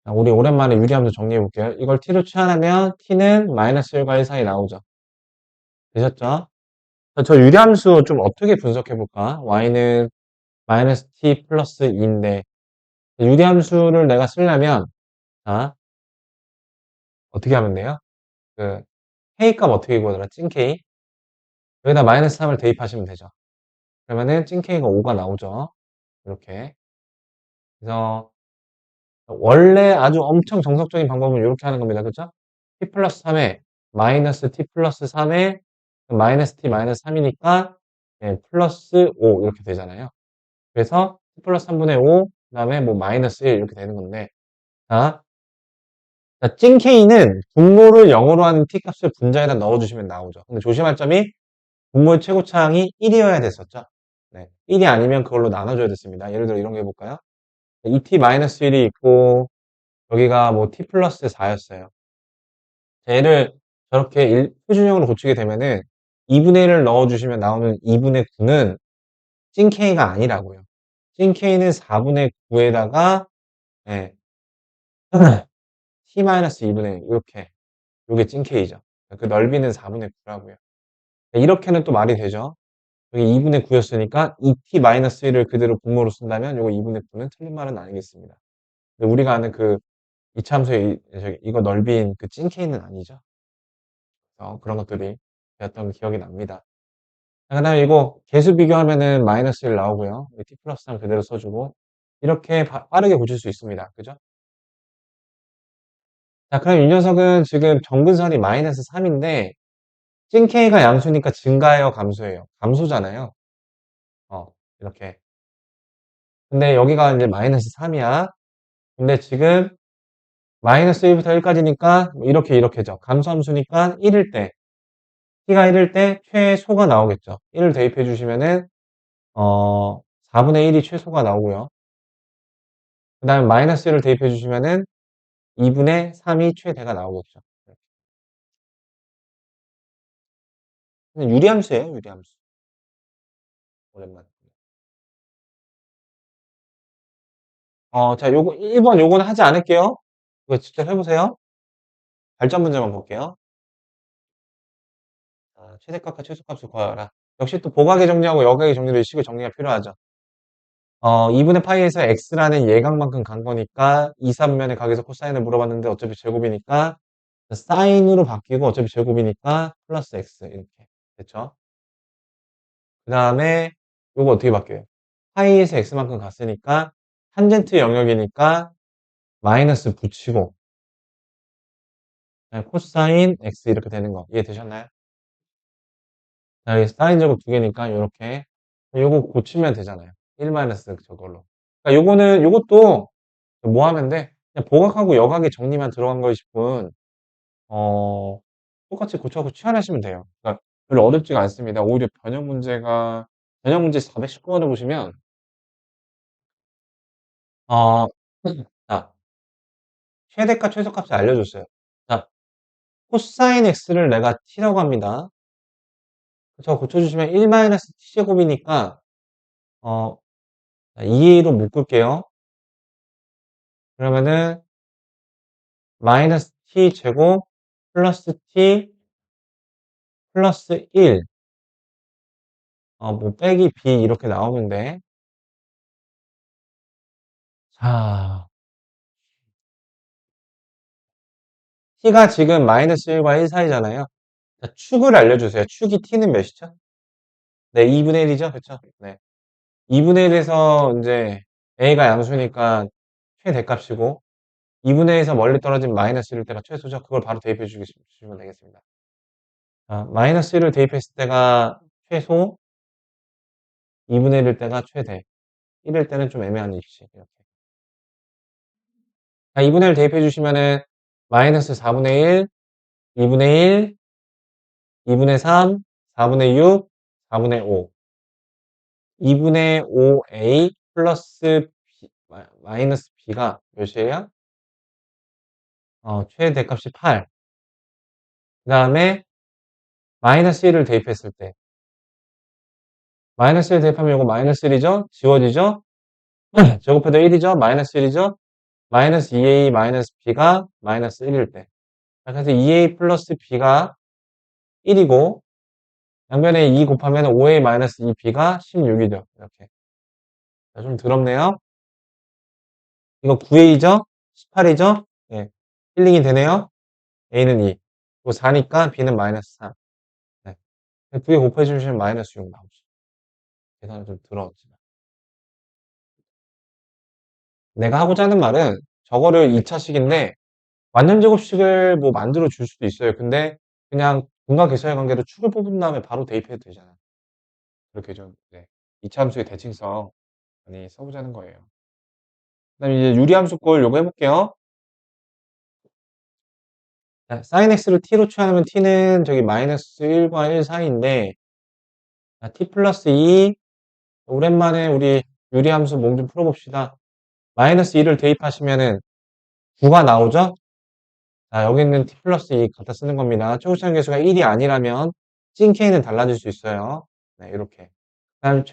자, 우리 오랜만에 유리함수 정리해 볼게요. 이걸 t로 치환하면 t는 마이너스 1과 1 사이 나오죠. 되셨죠? 자, 저 유리함수 좀 어떻게 분석해 볼까? y는 마이너스 t 플러스 2인데 유리함수를 내가 쓰려면 자, 어떻게 하면 돼요? 그 k 값 어떻게 구하더라? 찐 k 여기다 마이너스 3을 대입하시면 되죠. 그러면은 찐 k가 5가 나오죠. 이렇게. 그래서 원래 아주 엄청 정석적인 방법은 이렇게 하는 겁니다. 그죠? t 플러스 3에 마이너스 t 플러스 3에 마이너스 t 마이너스 3이니까 플러스 5 이렇게 되잖아요. 그래서 t 플러스 3분의 5, 그 다음에 뭐 마이너스 1 이렇게 되는 건데 자, 찐 k는 분모를 0으로 하는 t 값을 분자에다 넣어주시면 나오죠. 근데 조심할 점이 분모의 최고차항이 1이어야 됐었죠. 네, 1이 아니면 그걸로 나눠줘야 됐습니다. 예를 들어 이런 거 해볼까요? 2t 마이너스 1이 있고 여기가 뭐 t 플러스 4였어요. 얘를 저렇게 표준형으로 고치게 되면은 2분의 1을 넣어주시면 나오는 2분의 9는 찐 k가 아니라고요. 찐 k는 4분의 9에다가 t 마이너스 2분의 1 이렇게 이게 찐 k죠. 그 넓이는 4분의 9라고요. 이렇게는 또 말이 되죠. 여기 2분의 9였으니까 2t 마이너스 1을 그대로 분모로 쓴다면 요거 2분의 9는 틀린 말은 아니겠습니다. 근데 우리가 아는 그 이차함수의 이거 넓이인 그 찐 K는 아니죠. 그런 것들이 되었던 기억이 납니다. 그 다음에 이거 개수 비교하면은 마이너스 1 나오고요. t 플러스 3 그대로 써주고 이렇게 빠르게 고칠 수 있습니다. 그죠? 자, 그럼 이 녀석은 지금 정근선이 마이너스 3인데 찐 K가 양수니까 증가해요, 감소해요? 감소잖아요. 이렇게. 근데 여기가 이제 마이너스 3이야. 근데 지금 마이너스 1부터 1까지니까 이렇게죠. 감소함수니까 1일 때, t가 1일 때 최소가 나오겠죠. 1을 대입해 주시면은 4분의 1이 최소가 나오고요. 그 다음에 마이너스 1을 대입해 주시면은 2분의 3이 최대가 나오겠죠. 유리함수예요, 유리함수. 오랜만에. 자, 요거 1번 요거는 하지 않을게요. 이거 직접 해보세요. 발전 문제만 볼게요. 최대값과 최소값을 구하라. 역시 또 보각의 정리하고 여각의 정리로 식의 정리가 필요하죠. 2분의 파이에서 x라는 예각만큼 간 거니까 2, 3면의 각에서 코사인을 물어봤는데 어차피 제곱이니까 사인으로 바뀌고 어차피 제곱이니까 플러스 x 이렇게 됐죠. 그 다음에 요거 어떻게 바뀌어요? 파이에서 x만큼 갔으니까 탄젠트 영역이니까 마이너스 붙이고 코사인 x 이렇게 되는 거 이해되셨나요? 자, 여기 사인 제곱 두 개니까 요렇게 요거 고치면 되잖아요. 1 마이너스 저걸로. 그러니까 요것도 뭐 하면 돼? 그냥 보각하고 여각의 정리만 들어간 거일 뿐, 어, 똑같이 고쳐갖고 치환하시면 돼요. 그러니까 별로 어렵지가 않습니다. 오히려 변형 문제 419번을 보시면, 어, 자, 최대값, 최소값을 알려줬어요. 자, 코사인 x를 내가 t라고 합니다. 저 고쳐주시면 1-t제곱이니까, 어, 2a로 묶을게요. 그러면은, 마이너스 t제곱 플러스 t 플러스 1, 뭐 빼기 b 이렇게 나오면 돼. 자, t가 지금 마이너스 1과 1 사이잖아요. 자, 축을 알려주세요. 축이 t는 몇이죠? 네, 2분의 1이죠? 그쵸? 네. 2분의 1에서 이제 a가 양수니까 최대값이고 2분의 1에서 멀리 떨어진 마이너스 1일 때가 최소죠. 그걸 바로 대입해 주시면 되겠습니다. 자, 마이너스 1을 대입했을 때가 최소, 2분의 1일 때가 최대, 1일 때는 좀 애매한 입시. 이렇게. 자, 2분의 1 대입해 주시면은 마이너스 4분의 1, 2분의 1, 2분의 3, 4분의 6, 4분의 5. 2분의 5a 플러스 b, 마이너스 b가 몇이에요? 최대값이 8. 그 다음에 마이너스 1을 대입했을 때 마이너스 1 대입하면 이거 마이너스 1이죠? 지워지죠? 제곱해도 1이죠? 마이너스 1이죠? 마이너스 2a 마이너스 b가 마이너스 1일 때. 자, 그래서 2a 플러스 b가 1이고 양변에 2 곱하면 5a 마이너스 2b가 16이죠. 이렇게. 자, 좀 더럽네요. 이거 9a죠? 18이죠? 예. 힐링이 되네요. a는 2. 이거 4니까 b는 마이너스 3. 네. 2개 곱해주시면 마이너스 6 나오죠. 계산은 좀 더러웠지만. 내가 하고자 하는 말은 저거를 2차식인데 완전 제곱식을 뭐 만들어 줄 수도 있어요. 근데 그냥 분과 계수의 관계로 축을 뽑은 다음에 바로 대입해도 되잖아요. 그렇게 좀, 네. 2차 함수의 대칭성 많이 써보자는 거예요. 그 다음에 이제 유리함수꼴 요거 해볼게요. 자, sin x를 t로 취하면 t는 저기 마이너스 1과 1 사이인데, 자, t 플러스 2, 오랜만에 우리 유리함수 몸 좀 풀어봅시다. 마이너스 2를 대입하시면은 9가 나오죠? 자, 여기 있는 t 플러스 2 갖다 쓰는 겁니다. 초고차원 계수가 1이 아니라면 찐 k는 달라질 수 있어요. 네, 이렇게. 다음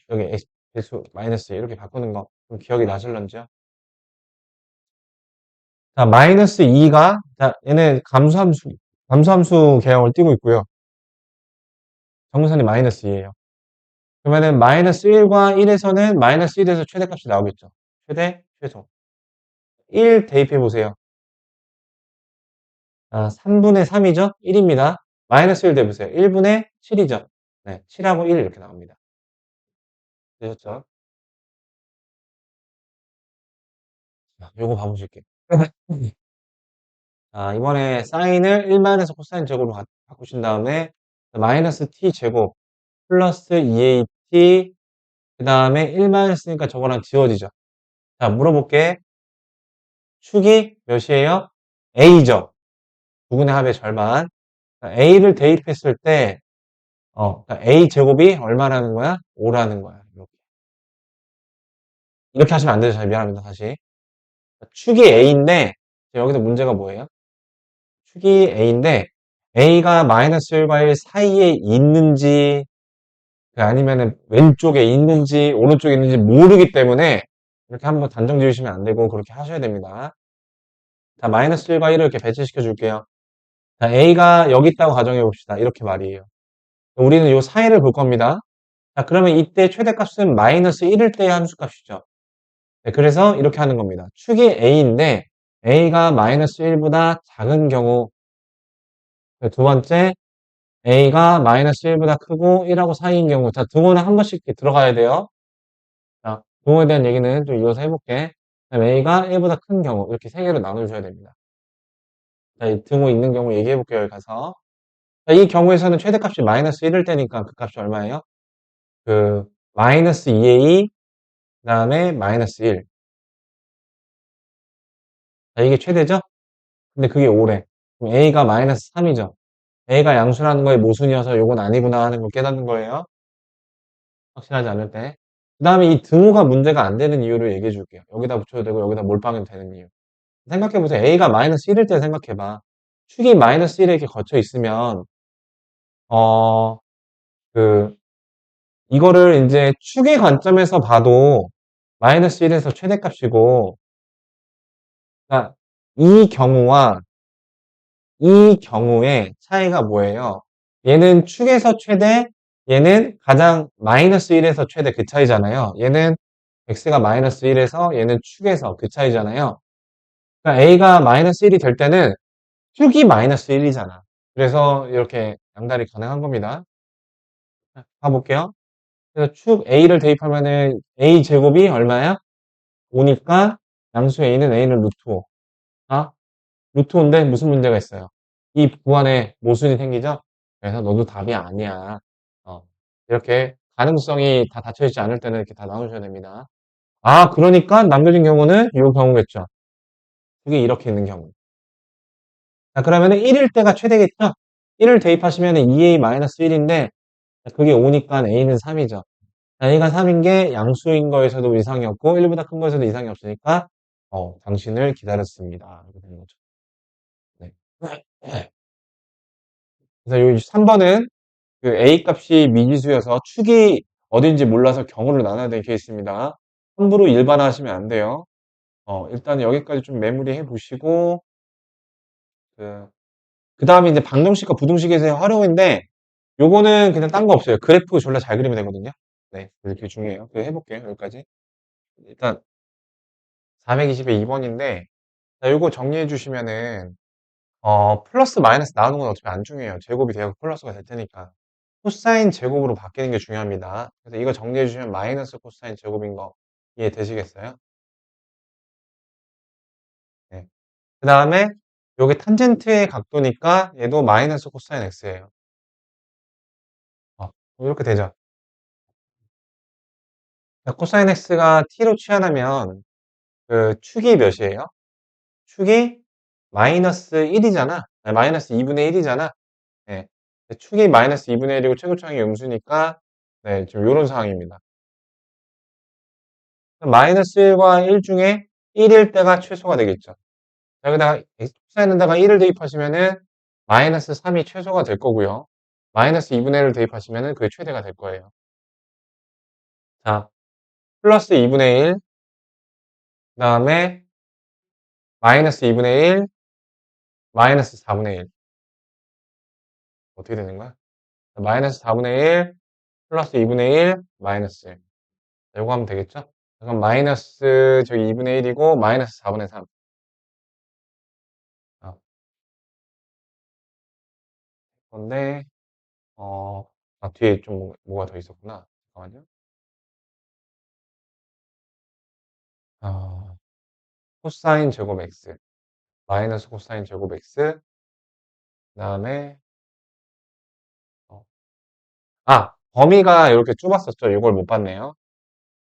여기 계수 마이너스 이렇게 바꾸는 거 좀 기억이 나실런지요? 자, 마이너스 2가 자, 얘는 감수함수 계형을 띄고 있고요. 정근선이 마이너스 2예요. 그러면은 마이너스 1과 1에서는 마이너스 1에서 최대값이 나오겠죠. 최대, 최소. 1 대입해 보세요. 아, 3분의 3이죠? 1입니다. 마이너스 1 대보세요. 1분의 7이죠? 네, 7하고 1 이렇게 나옵니다. 되셨죠? 자, 요거 봐보실게요. 자, 이번에 사인을 1만에서 코사인 제곱으로 바꾸신 다음에 마이너스 t 제곱 플러스 2at 그 다음에 1만 했으니까 저거랑 지워지죠. 자, 물어볼게. 축이 몇이에요? a죠. 부분의 합의 절반. a를 대입했을 때 그러니까 a 제곱이 얼마라는 거야? 5라는 거야. 이렇게 하시면 안 되죠. 잘 미안합니다. 다시. 축이 a인데 여기서 문제가 뭐예요? 축이 a인데 a가 마이너스 1과 1 사이에 있는지 아니면은 왼쪽에 있는지 오른쪽에 있는지 모르기 때문에 이렇게 한번 단정 지으시면 안 되고 그렇게 하셔야 됩니다. 자, 마이너스 1과 1을 이렇게 배치시켜 줄게요. 자, a가 여기 있다고 가정해 봅시다. 이렇게 말이에요. 우리는 요 사이를 볼 겁니다. 자, 그러면 이때 최대값은 마이너스 1일 때의 함수값이죠. 네, 그래서 이렇게 하는 겁니다. 축이 a인데 a가 마이너스 1보다 작은 경우 두 번째 a가 마이너스 1보다 크고 1하고 사이인 경우 자, 등호는 한 번씩 이렇게 들어가야 돼요. 자, 등호에 대한 얘기는 좀 이어서 해볼게. 그다음 a가 1보다 큰 경우 이렇게 세 개로 나눠줘야 됩니다. 자, 이 등호 있는 경우 얘기해 볼게요. 여기 가서. 자, 이 경우에서는 최대값이 마이너스 1일 때니까 그 값이 얼마예요? 그 마이너스 2a 그 다음에 마이너스 1. 자, 이게 최대죠? 근데 그게 5래. 그럼 a가 마이너스 3이죠. a가 양수라는 거에 모순이어서 요건 아니구나 하는 걸 깨닫는 거예요. 확실하지 않을 때. 그 다음에 이 등호가 문제가 안 되는 이유를 얘기해 줄게요. 여기다 붙여도 되고 여기다 몰빵해도 되는 이유. 생각해보세요. a가 마이너스 1일 때 생각해봐. 축이 마이너스 1에 이렇게 거쳐 있으면 어, 그 이거를 이제 축의 관점에서 봐도 마이너스 1에서 최대값이고 그러니까 이 경우와 이 경우의 차이가 뭐예요? 얘는 축에서 최대, 얘는 가장 마이너스 1에서 최대 그 차이잖아요. 얘는 x가 마이너스 1에서 얘는 축에서 그 차이잖아요. 그러니까 a가 마이너스 1이 될 때는 축이 마이너스 1이잖아. 그래서 이렇게 양달이 가능한 겁니다. 자, 가볼게요. 그래서 축 a를 대입하면은 a 제곱이 얼마야? 5니까 양수 a는 루트 5. 아, 루트 5인데 무슨 문제가 있어요? 이 구간에 모순이 생기죠? 그래서 너도 답이 아니야. 어, 이렇게 가능성이 다 닫혀있지 않을 때는 이렇게 다 나누셔야 됩니다. 아, 그러니까 남겨진 경우는 이 경우겠죠. 그게 이렇게 있는 경우. 자, 그러면은 1일 때가 최대겠죠? 1을 대입하시면은 2a-1인데 그게 5니까 a는 3이죠. a가 3인 게 양수인 거에서도 이상이 없고 1보다 큰 거에서도 이상이 없으니까 당신을 기다렸습니다. 이렇게 되는 거죠. 네. 그래서 요 3번은 그 a 값이 미지수여서 축이 어딘지 몰라서 경우를 나눠야 되는 케이스입니다. 함부로 일반화하시면 안 돼요. 일단 여기까지 좀 메모리 해보시고 그 다음에 이제 방정식과 부등식에서의 활용인데 요거는 그냥 딴 거 없어요. 그래프 졸라 잘 그리면 되거든요. 네, 그게 중요해요. 그거 해볼게요. 여기까지. 일단 420의 2번인데 요거 정리해 주시면은 플러스 마이너스 나오는 건 어차피 안 중요해요. 제곱이 되고 플러스가 될 테니까. 코사인 제곱으로 바뀌는 게 중요합니다. 그래서 이거 정리해 주시면 마이너스 코사인 제곱인 거 이해되시겠어요? 네. 그 다음에 여기 탄젠트의 각도니까 얘도 마이너스 코사인 x예요. 이렇게 되죠. 코사인 x가 t로 취하면 그 축이 몇이에요? 축이 마이너스 1이잖아. 마이너스 2분의 1이잖아. 네. 축이 마이너스 2분의 1이고 최고차항이 음수니까 네, 지금 이런 상황입니다. 마이너스 1과 1 중에 1일 때가 최소가 되겠죠. 여기다가 코사인에다가 1을 대입하시면은 마이너스 3이 최소가 될 거고요. 마이너스 2분의 1을 대입하시면은 그게 최대가 될 거예요. 자, 플러스 2분의 1, 그 다음에 마이너스 2분의 1, 마이너스 4분의 1. 어떻게 되는 거야? 마이너스 4분의 1, 플러스 2분의 1, 마이너스 1. 이거 하면 되겠죠? 그럼 마이너스 저기 2분의 1이고 마이너스 4분의 3. 건데, 뒤에 좀 뭐가 더 있었구나. 잠깐만요. 아, 코사인 제곱 x, 마이너스 코사인 제곱 x, 그 다음에, 어, 범위가 이렇게 좁았었죠. 이걸 못 봤네요.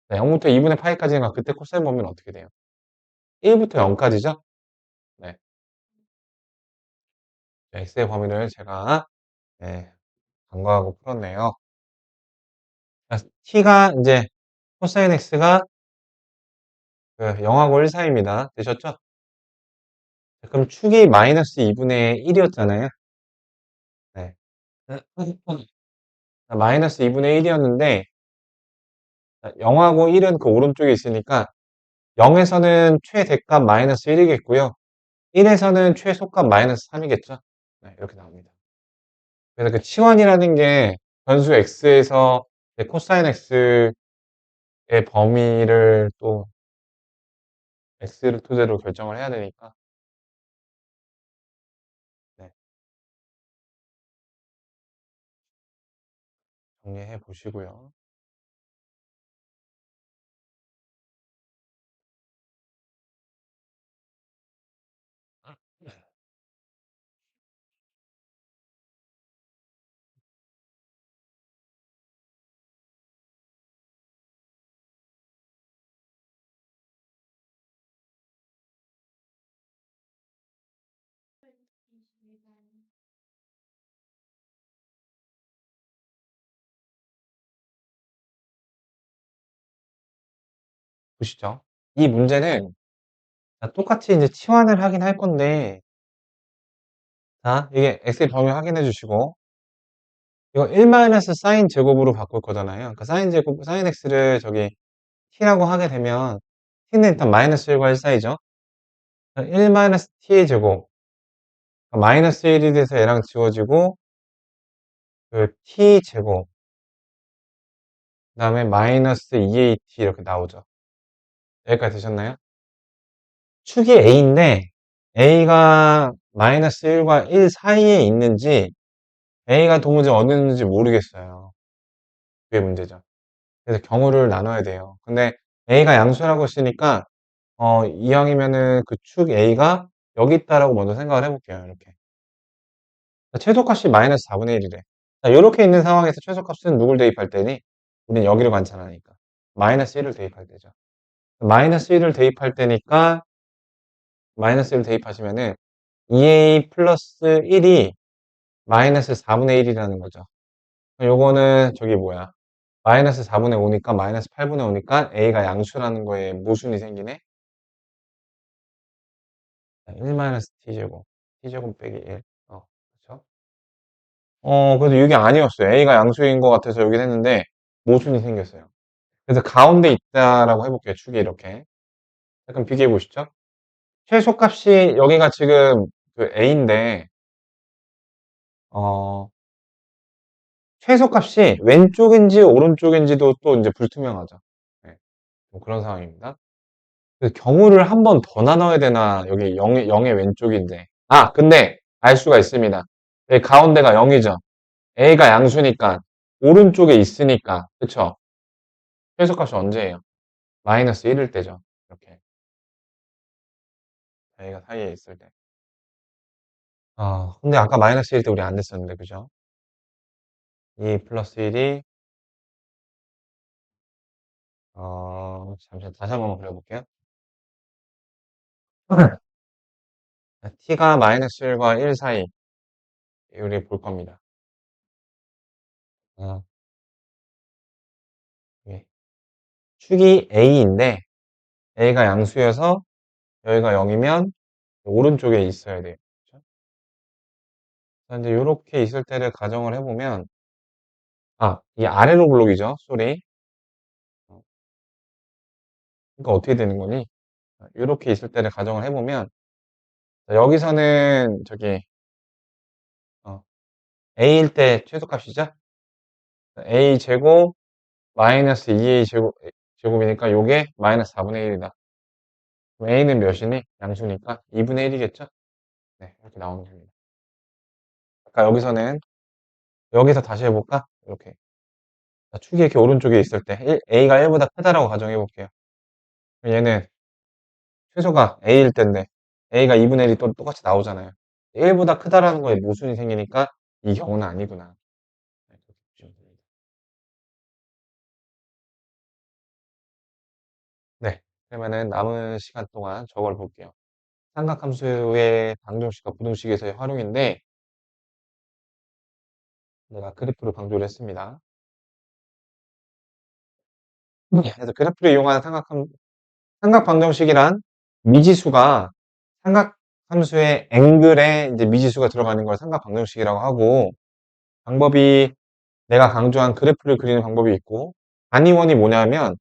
네, 0부터 2분의 파이까지가 그때 코사인 범위는 어떻게 돼요? 1부터 0까지죠? 네. x의 범위를 제가, 네, 간과하고 풀었네요. t가 이제 코사인 x가 그 0하고 1 사이입니다. 되셨죠? 그럼 축이 마이너스 2분의 1이었잖아요. 네. 마이너스 2분의 1이었는데 0하고 1은 그 오른쪽에 있으니까 0에서는 최대값 마이너스 1이겠고요. 1에서는 최소값 마이너스 3이겠죠. 네, 이렇게 나옵니다. 그래서 그 치환이라는 게 변수 x에서 코사인 x의 범위를 또 x를 토대로 결정을 해야 되니까 네, 정리해 보시고요. 보시죠. 이 문제는 똑같이 이제 치환을 하긴 할 건데 자, 이게 x의 범위 확인해 주시고 이거 1 사인 제곱으로 바꿀 거잖아요. 그러니까 사인 제곱, 사인 x를 저기 t라고 하게 되면 t는 일단 마이너스 1과 1 사이죠. 1 t의 제곱 그러니까 마이너스 1이 돼서 얘랑 지워지고 그 t 제곱 그 다음에 마이너스 2at 이렇게 나오죠. 여기까지 되셨나요? 축이 a인데 a가 마이너스 1과 1 사이에 있는지 a가 도무지 어디 있는지 모르겠어요. 그게 문제죠. 그래서 경우를 나눠야 돼요. 근데 a가 양수라고 했으니까 이왕이면은 그 축 a가 여기 있다라고 먼저 생각을 해볼게요. 이렇게 최소값이 마이너스 4분의 1이래. 이렇게 있는 상황에서 최소값은 누굴 대입할 때니? 우리는 여기를 관찰하니까 마이너스 1을 대입할 때죠. 마이너스 1을 대입할 때니까 마이너스 1을 대입하시면은 2a 플러스 1이 마이너스 4분의 1이라는 거죠. 요거는 저기 뭐야 마이너스 4분의 5니까 마이너스 8분의 5니까 a가 양수라는 거에 모순이 생기네. 1 t제곱 t제곱 빼기 1 그렇죠? 그래도 이게 아니었어요. a가 양수인 것 같아서 여긴 했는데 모순이 생겼어요. 그래서 가운데 있다라고 해볼게요. 축이 이렇게 약간 비교해 보시죠. 최소값이 여기가 지금 그 a인데 어, 최소값이 왼쪽인지 오른쪽인지도 또 이제 불투명하죠. 네, 뭐 그런 상황입니다. 그래서 경우를 한 번 더 나눠야 되나 여기 0의 왼쪽인데 근데 알 수가 있습니다. 여기 가운데가 0이죠. a가 양수니까 오른쪽에 있으니까 그쵸? 최소값이 언제예요? 마이너스 1일 때죠. 이렇게 a가 사이에 있을 때. 근데 아까 마이너스 1일 때 우리 안 됐었는데 그죠? 2 플러스 1이 잠시만 다시 한번 그려볼게요. t가 마이너스 1과 1 사이 우리 볼 겁니다. 어, 예. 축이 a인데 a가 양수여서 여기가 0이면 오른쪽에 있어야 돼요. 그렇죠? 이제 이렇게 있을 때를 가정을 해보면 이 아래로 블록이죠. 쏘리. 그러니까 어떻게 되는 거니? 이렇게 있을 때를 가정을 해보면 여기서는 저기 a일 때 최소값이죠. a 제곱 마이너스 2a 제곱이니까 요게 마이너스 4분의 1이다. a는 몇이니? 양수니까 2분의 1이겠죠? 네, 이렇게 나오면 됩니다. 그러니까 여기서는, 여기서 다시 해볼까? 이렇게. 자, 축이 이렇게 오른쪽에 있을 때, A가 1보다 크다라고 가정해볼게요. 얘는 최소가 A일 텐데, A가 2분의 1이 또 똑같이 나오잖아요. 1보다 크다라는 거에 모순이 생기니까 이 경우는 아니구나. 네, 그렇게 보시면 됩니다. 네. 그러면은 남은 시간 동안 저걸 볼게요. 삼각함수의 방정식과 부등식에서의 활용인데, 내가 그래프를 강조를 했습니다. 그래서 그래프를 이용한 삼각방정식이란 미지수가 삼각함수의 앵글에 이제 미지수가 들어가는 걸 삼각방정식이라고 하고, 방법이 내가 강조한 그래프를 그리는 방법이 있고, 단위원이 뭐냐면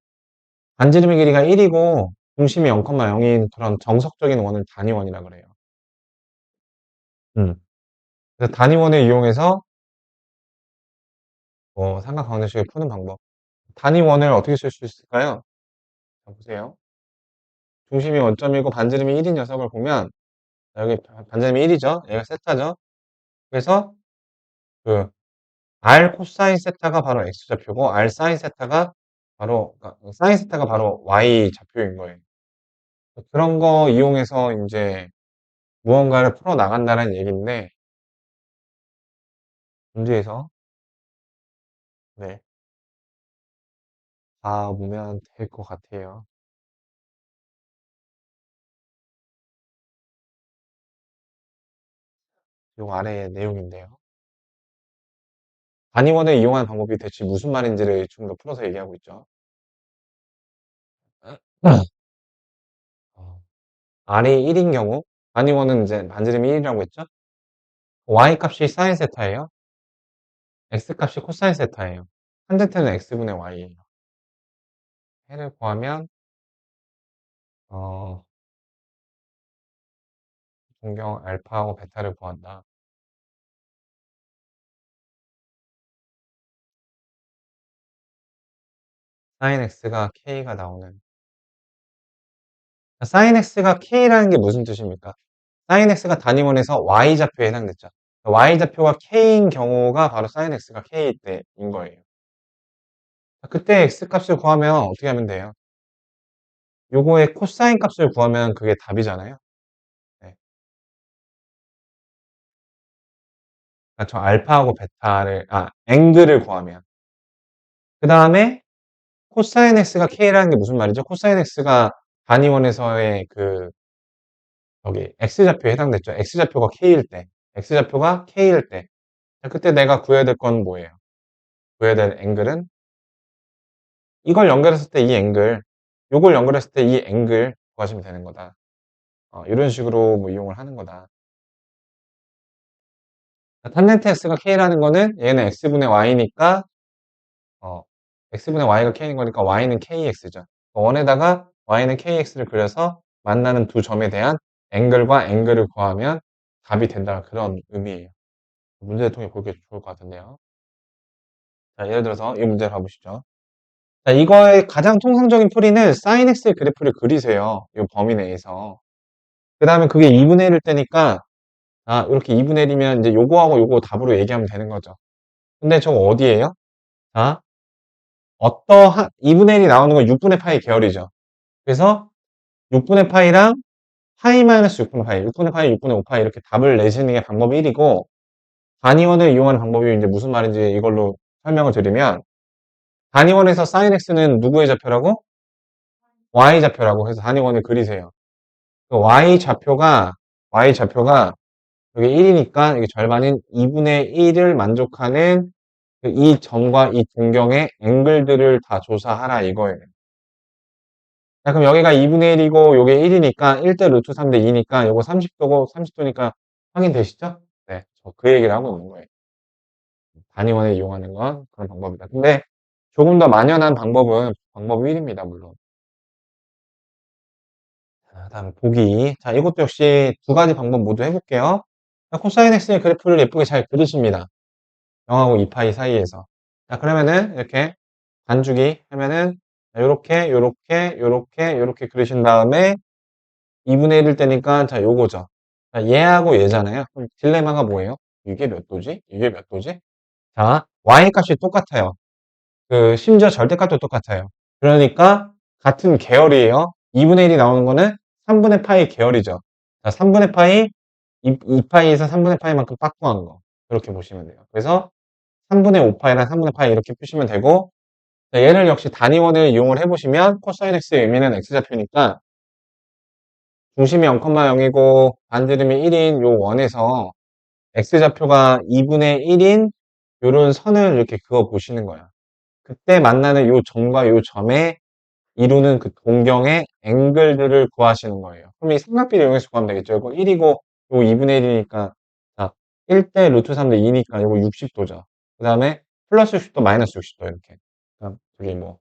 반지름의 길이가 1이고 중심이 0,0인 그런 정석적인 원을 단위원이라 그래요. 그래서 단위원을 이용해서 삼각방정식을 푸는 방법. 단위원을 어떻게 쓸 수 있을까요? 자, 보세요. 중심이 원점이고 반지름이 1인 녀석을 보면, 여기 반지름이 1이죠. 얘가 세타죠. 그래서 그 R 코사인 세타가 바로 X좌표고 R 사인 세타가 바로, 그러니까 사인 세타가 바로 Y좌표인 거예요. 그런 거 이용해서 이제 무언가를 풀어 나간다는 얘기인데, 문제에서 네, 봐보면 될 것 같아요. 요 아래의 내용인데요. 단위원을 이용하는 방법이 대체 무슨 말인지를 좀 더 풀어서 얘기하고 있죠. 어, R이 1인 경우, 단위원은 이제 반지름이 1이라고 했죠. Y 값이 사인 세타예요. X 값이 코사인 세타예요. 탄젠트는 X분의 Y예요. 해를 구하면 어, 동경 알파하고 베타를 구한다. 사인 X가 K가 나오는. 사인 X가 K라는 게 무슨 뜻입니까? 사인 X가 단위원에서 Y좌표에 해당됐죠. Y좌표가 K인 경우가 바로 사인 X가 K일 때인 거예요. 그때 X 값을 구하면 어떻게 하면 돼요? 요거의 코사인 값을 구하면 그게 답이잖아요. 네. 그러니까 저 알파하고 베타를, 앵글을 구하면. 그 다음에 코사인 X가 K라는 게 무슨 말이죠? 코사인 X가 단위원에서의 여기 X좌표에 해당됐죠. X좌표가 K일 때. X좌표가 K일 때. 자, 그때 내가 구해야 될 건 뭐예요? 구해야 될 앵글은 이걸 연결했을 때 이 앵글, 요걸 연결했을 때 이 앵글 구하시면 되는 거다. 이런 식으로 뭐 이용을 하는 거다. 탄젠트 X가 K라는 거는 얘는 X분의 Y니까, 어, X분의 Y가 K인 거니까 Y는 KX죠. 원에다가 Y는 KX를 그려서 만나는 두 점에 대한 앵글과 앵글을 구하면 답이 된다. 그런 의미예요. 문제를 통해 보기 좋을 것 같은데요. 자, 예를 들어서 이 문제를 봐보시죠. 자, 이거의 가장 통상적인 풀이는 sin x의 그래프를 그리세요. 이 범위 내에서. 그 다음에 그게 2분의 1일 때니까, 이렇게 2분의 1이면 이제 요거하고 요거 답으로 얘기하면 되는 거죠. 근데 저거 어디예요? 자, 2분의 1이 나오는 건 6분의 파이 계열이죠. 그래서 6분의 파이랑 파이 마이너스 6분의 파이, 6분의 파이, 6분의 5파이 이렇게 답을 내시는 게 방법 1이고, 단위원을 이용하는 방법이 이제 무슨 말인지 이걸로 설명을 드리면, 단위원에서 sin x는 누구의 좌표라고? y 좌표라고 해서 단위원을 그리세요. y 좌표가 여기 1이니까 여기 절반인 2분의 1을 만족하는 이 점과 이 동경의 앵글들을 다 조사하라 이거예요. 자, 그럼 여기가 2분의 1이고 요게 1이니까 1대 루트 3대 2니까 요거 30도고 30도니까 확인되시죠? 네, 저 그 얘기를 하고 있는 거예요. 단위원을 이용하는 건 그런 방법이다. 근데 조금 더 만연한 방법은 방법 1입니다, 물론. 자, 다음 보기. 자, 이것도 역시 두 가지 방법 모두 해볼게요. 자, 코사인 x의 그래프를 예쁘게 잘 그리십니다. 0하고 2파이 사이에서. 자, 그러면은 이렇게 반주기 하면은 요렇게 요렇게 요렇게 요렇게 그리신 다음에 2분의 1일 때니까 자, 요거죠. 자, 얘하고 얘잖아요. 그럼 딜레마가 뭐예요? 이게 몇 도지? 이게 몇 도지? 자, y 값이 똑같아요. 심지어 절대값도 똑같아요. 그러니까 같은 계열이에요. 2분의 1이 나오는 거는 3분의 파이 계열이죠. 자, 3분의 파이, 2파이에서 3분의 파이만큼 빡구한 거. 그렇게 보시면 돼요. 그래서 3분의 5파이랑 3분의 파이 이렇게 푸시면 되고, 자, 얘를 역시 단위원을 이용을 해보시면 코사인 x의 의미는 x좌표니까 중심이 0,0이고 반지름이 1인 요 원에서 x좌표가 2분의 1인 요런 선을 이렇게 그어 보시는 거야. 그때 만나는 요 점과 요 점에 이루는 그 동경의 앵글들을 구하시는 거예요. 그럼 이 삼각비를 이용해서 구하면 되겠죠. 이거 1이고 요거 2분의 1이니까 자, 1대 루트 3대 2니까 요거 60도죠. 그 다음에 플러스 60도 마이너스 60도 이렇게. 그럼 저기 뭐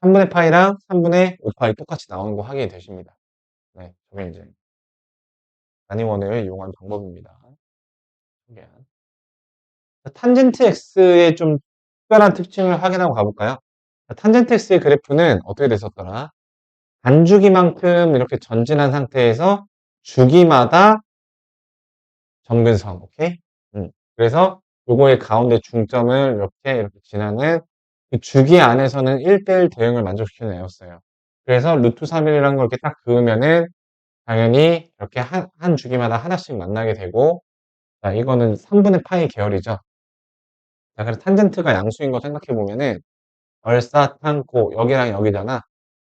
3분의 파이랑 3분의 5파이 똑같이 나오는 거 확인이 되십니다. 네, 저게 이제 단위원을 이용한 방법입니다. 소개한. 탄젠트 x의 좀 특별한 특징을 확인하고 가볼까요? 탄젠트 x의 그래프는 어떻게 됐었더라? 반주기만큼 이렇게 전진한 상태에서 주기마다 정근선, 오케이? 그래서 요거의 가운데 중점을 이렇게 지나는 그 주기 안에서는 1대1 대응을 만족시키는 애였어요. 그래서 루트 3일이라는 걸 이렇게 딱 그으면은 당연히 이렇게 한 주기마다 하나씩 만나게 되고, 자, 이거는 3분의 파이 계열이죠. 자, 그래서 탄젠트가 양수인 거 생각해 보면은 얼싸탄고 여기랑 여기잖아.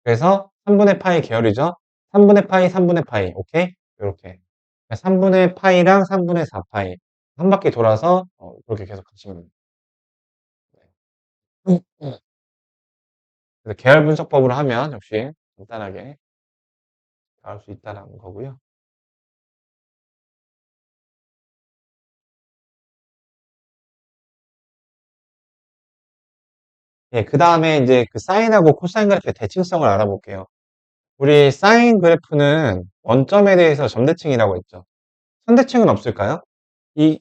그래서 3분의 파이 계열이죠. 3분의 파이, 3분의 파이. 오케이? 이렇게. 3분의 파이랑 3분의 4파이. 한 바퀴 돌아서 그렇게 계속 가시면 됩니다. 그래서 계열 분석법으로 하면 역시 간단하게 나올 수 있다는 거고요. 예, 그 다음에 이제 그 사인하고 코사인 그래프의 대칭성을 알아볼게요. 우리 사인 그래프는 원점에 대해서 점대칭이라고 했죠. 선대칭은 없을까요?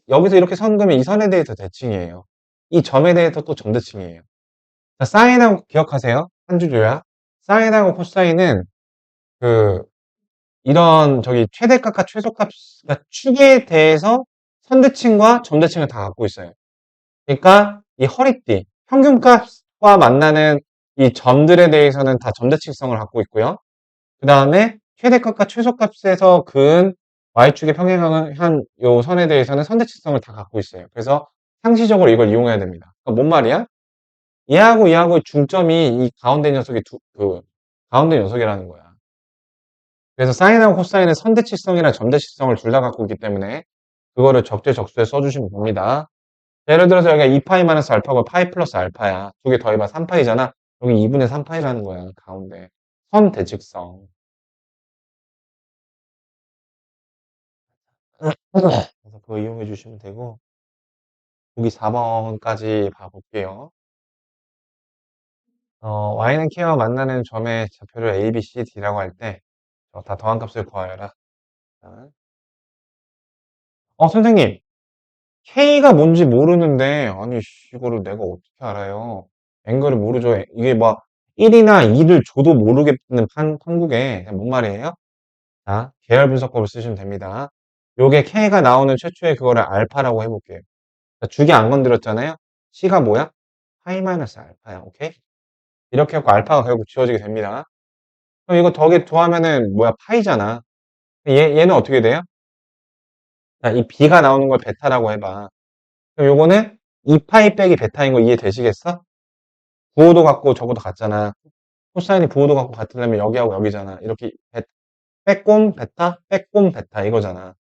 여기서 이렇게 선 그으면 이 선에 대해서 대칭이에요. 이 점에 대해서 또 점대칭이에요. 자, 사인하고 기억하세요. 한 줄 요약. 사인하고 코사인은 그 이런 저기 최대값과 최소값, 그러니까 축에 대해서 선대칭과 점대칭을 다 갖고 있어요. 그러니까 이 허리띠, 평균값과 만나는 이 점들에 대해서는 다 점대칭성을 갖고 있고요. 그 다음에 최대값과 최소값에서 그은 y축의 평행한 요 선에 대해서는 선대칭성을 다 갖고 있어요. 그래서 상시적으로 이걸 이용해야 됩니다. 그러니까 뭔 말이야? 얘하고 중점이 이 가운데 녀석이 가운데 녀석이라는 거야. 그래서 사인하고 코사인은 선대칭성이랑 점대칭성을 둘 다 갖고 있기 때문에 그거를 적재적소에 써주시면 됩니다. 예를 들어서 여기가 2파이 마이너스 알파고 파이 플러스 알파야. 두 개 더해봐 3파이잖아. 여기 2분의 3파이라는 거야. 가운데. 선대칭성. 그래서 그거 이용해 주시면 되고 보기 4번까지 봐볼게요. y는 k와 만나는 점의 좌표를 a, b, c, d라고 할 때 다 더한 값을 구하여라. 자, 선생님 k가 뭔지 모르는데 아니 이거를 내가 어떻게 알아요? 앵글을 모르죠. 이게 뭐 1이나 2를 줘도 모르겠는 판국에 뭔 말이에요? 자, 계열 분석법을 쓰시면 됩니다. 요게 k가 나오는 최초의 그거를 알파라고 해볼게요. 자, 주기 안 건드렸잖아요. c가 뭐야? 파이 마이너스 알파야. 오케이? 이렇게 해갖고 알파가 결국 지워지게 됩니다. 그럼 이거 더하기 더하면은 뭐야? 파이잖아. 얘는 어떻게 돼요? 자, 이 b가 나오는 걸 베타라고 해봐. 그럼 요거는 2파이 빼기 베타인 거 이해되시겠어? 부호도 같고 저거도 같잖아. 코사인이 부호도 같고 같으려면 여기하고 여기잖아. 이렇게 빼꼼 베타, 빼꼼 베타 이거잖아.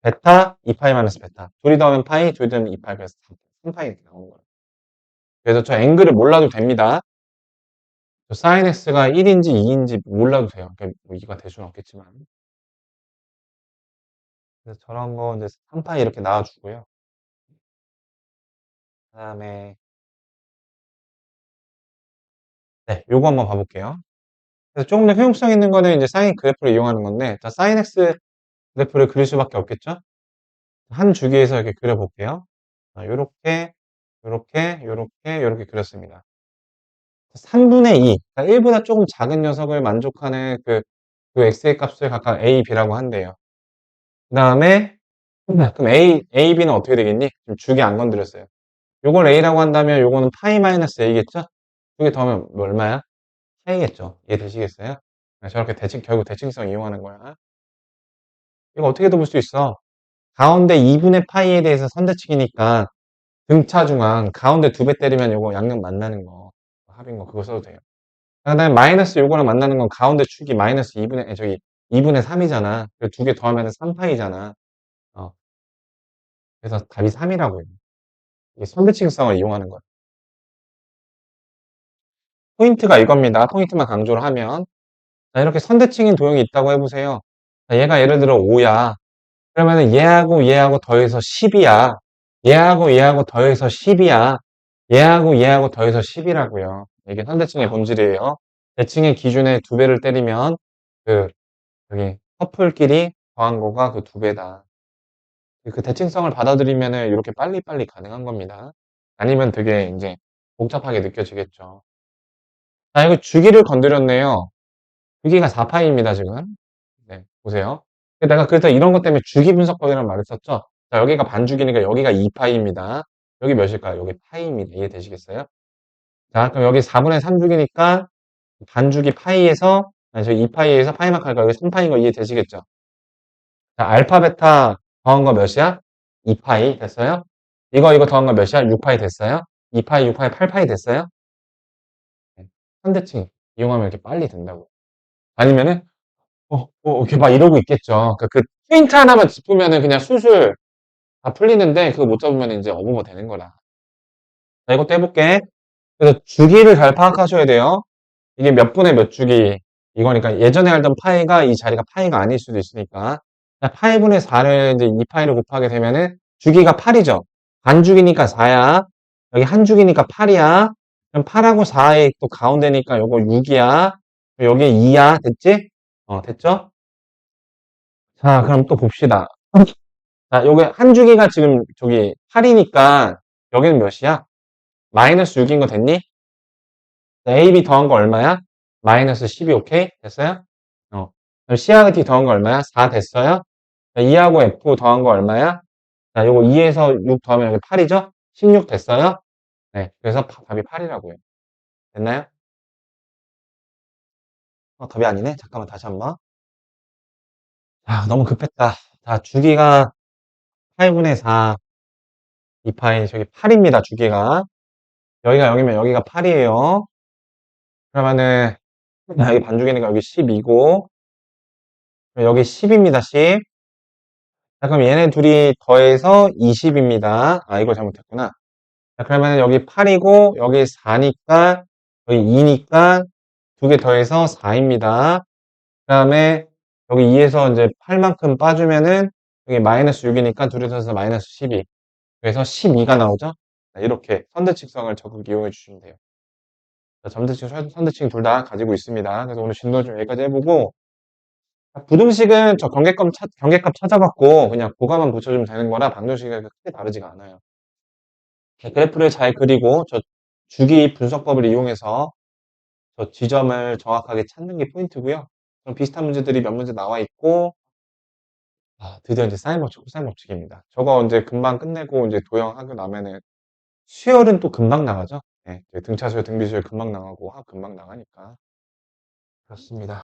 베타, 2파이 마이너스 베타. 둘이 더하면 파이, 둘이 더하면 2파이, 그래서 3파이 이렇게 나오는 거예요. 그래서 저 앵글을 몰라도 됩니다. 사인 x가 1인지 2인지 몰라도 돼요. 그러니까 뭐 2가 될 수는 없겠지만. 그래서 저런 거 이제 3파이 이렇게 나와주고요. 그 다음에, 네, 요거 한번 봐볼게요. 그래서 조금 더 효용성 있는 거는 이제 사인 그래프를 이용하는 건데, 자, 사인 x 그래프를 그릴 수밖에 없겠죠? 한 주기에서 이렇게 그려볼게요. 자, 요렇게, 요렇게, 요렇게, 요렇게 그렸습니다. 3분의 2, 그러니까 1보다 조금 작은 녀석을 만족하는 그 x의 값을 각각 a, b라고 한대요. 그 다음에 그럼 A, B는 어떻게 되겠니? 지금 주기 안 건드렸어요. 요걸 A라고 한다면 요거는 파이 마이너스 A겠죠? 두 개 더하면 뭐 얼마야? 파이겠죠. 이해되시겠어요? 저렇게 결국 대칭성 이용하는 거야. 이거 어떻게도 볼 수 있어. 가운데 2분의 파이에 대해서 선대칭이니까 등차 중앙 가운데 두 배 때리면 요거 양면 만나는 거 합인 거 그거 써도 돼요. 그다음에 마이너스 요거랑 만나는 건 가운데 축이 마이너스 2분의 3이잖아. 두 개 더하면 3파이잖아. 그래서 답이 3이라고요. 이게 선대칭성을 이용하는 거예요. 포인트가 이겁니다. 포인트만 강조를 하면. 자, 이렇게 선대칭인 도형이 있다고 해보세요. 자, 얘가 예를 들어 5야. 그러면은 얘하고 얘하고 더해서 10이야. 얘하고 얘하고 더해서 10이야. 얘하고 얘하고 더해서 10이라고요. 이게 선대칭의 본질이에요. 대칭의 기준에 두 배를 때리면 그 여기 커플끼리 더한 거가 그 두 배다. 그 대칭성을 받아들이면은 이렇게 빨리빨리 가능한 겁니다. 아니면 되게 이제 복잡하게 느껴지겠죠. 자, 이거 주기를 건드렸네요. 주기가 4파이입니다, 지금. 네, 보세요. 내가 그래서 이런 것 때문에 주기 분석법이라는 말을 썼죠. 자, 여기가 반주기니까 여기가 2파이입니다. 여기 몇일까요? 여기 파이입니다. 이해되시겠어요? 자, 그럼 여기 4분의 3주기니까 반주기 파이에서, 아니, 저 2파이에서 파이만큼 할까? 여기 3파이인 거 이해되시겠죠? 자, 알파, 베타 더한 거 몇이야? 2파이 됐어요? 이거 더한 거 몇이야? 6파이 됐어요? 2파이, 6파이, 8파이 됐어요? 네. 선대칭 이용하면 이렇게 빨리 된다고. 아니면은, 이렇게 막 이러고 있겠죠. 그 포인트 하나만 짚으면은 그냥 술술 다 풀리는데, 그거 못 잡으면 이제 어부가 되는 거라. 자, 이것도 해볼게. 그래서 주기를 잘 파악하셔야 돼요. 이게 몇 분의 몇 주기 이거니까 예전에 알던 파이가 이 자리가 파이가 아닐 수도 있으니까 자, 파이분의 4를 이제 2파이를 곱하게 되면은 주기가 8이죠. 반주기니까 4야. 여기 한 주기니까 8이야. 그럼 8하고 4의 또 가운데니까 요거 6이야. 여기 2야. 됐지? 됐죠? 자, 그럼 또 봅시다. 자, 요게 한 주기가 지금 저기 8이니까 여기는 몇이야? 마이너스 6인 거 됐니? A, B 더한 거 얼마야? 마이너스 12, 오케이? 됐어요? 그럼 C하고 D 더한 거 얼마야? 4 됐어요? 자, E하고 F 더한 거 얼마야? 자, 요거 2에서 6 더하면 여기 8이죠? 16 됐어요? 네, 그래서 답이 8이라고요. 됐나요? 답이 아니네? 잠깐만, 다시 한 번. 자, 너무 급했다. 자, 주기가 8분의 4, 2파이, 저기 8입니다, 주기가. 여기가 0이면 여기가 8이에요. 그러면은, 여기 반주기니까 여기 10이고, 여기 10입니다, 10. 자, 그럼 얘네 둘이 더해서 20입니다. 아, 이거 잘못했구나. 자, 그러면 여기 8이고, 여기 4니까, 여기 2니까, 두 개 더해서 4입니다. 그 다음에, 여기 2에서 이제 8만큼 빠주면은, 여기 마이너스 6이니까 둘이 더해서 마이너스 12. 그래서 12가 나오죠? 자, 이렇게 선대칙성을 적극 이용해 주시면 돼요. 자, 점대칭, 선대칭 둘 다 가지고 있습니다. 그래서 오늘 진도 좀 여기까지 해보고, 부등식은 저 경계값 찾아갖고 그냥 고감만 붙여주면 되는 거라 방정식이 크게 다르지가 않아요. 그래프를 잘 그리고 저 주기 분석법을 이용해서 저 지점을 정확하게 찾는 게 포인트고요. 그럼 비슷한 문제들이 몇 문제 나와 있고, 드디어 이제 사인 법칙, 코사인 법칙입니다. 저거 이제 금방 끝내고 이제 도형하고 나면은 수열은 또 금방 나가죠. 네, 등차수열, 등비수열 금방 나가고 합 금방 나가니까 그렇습니다.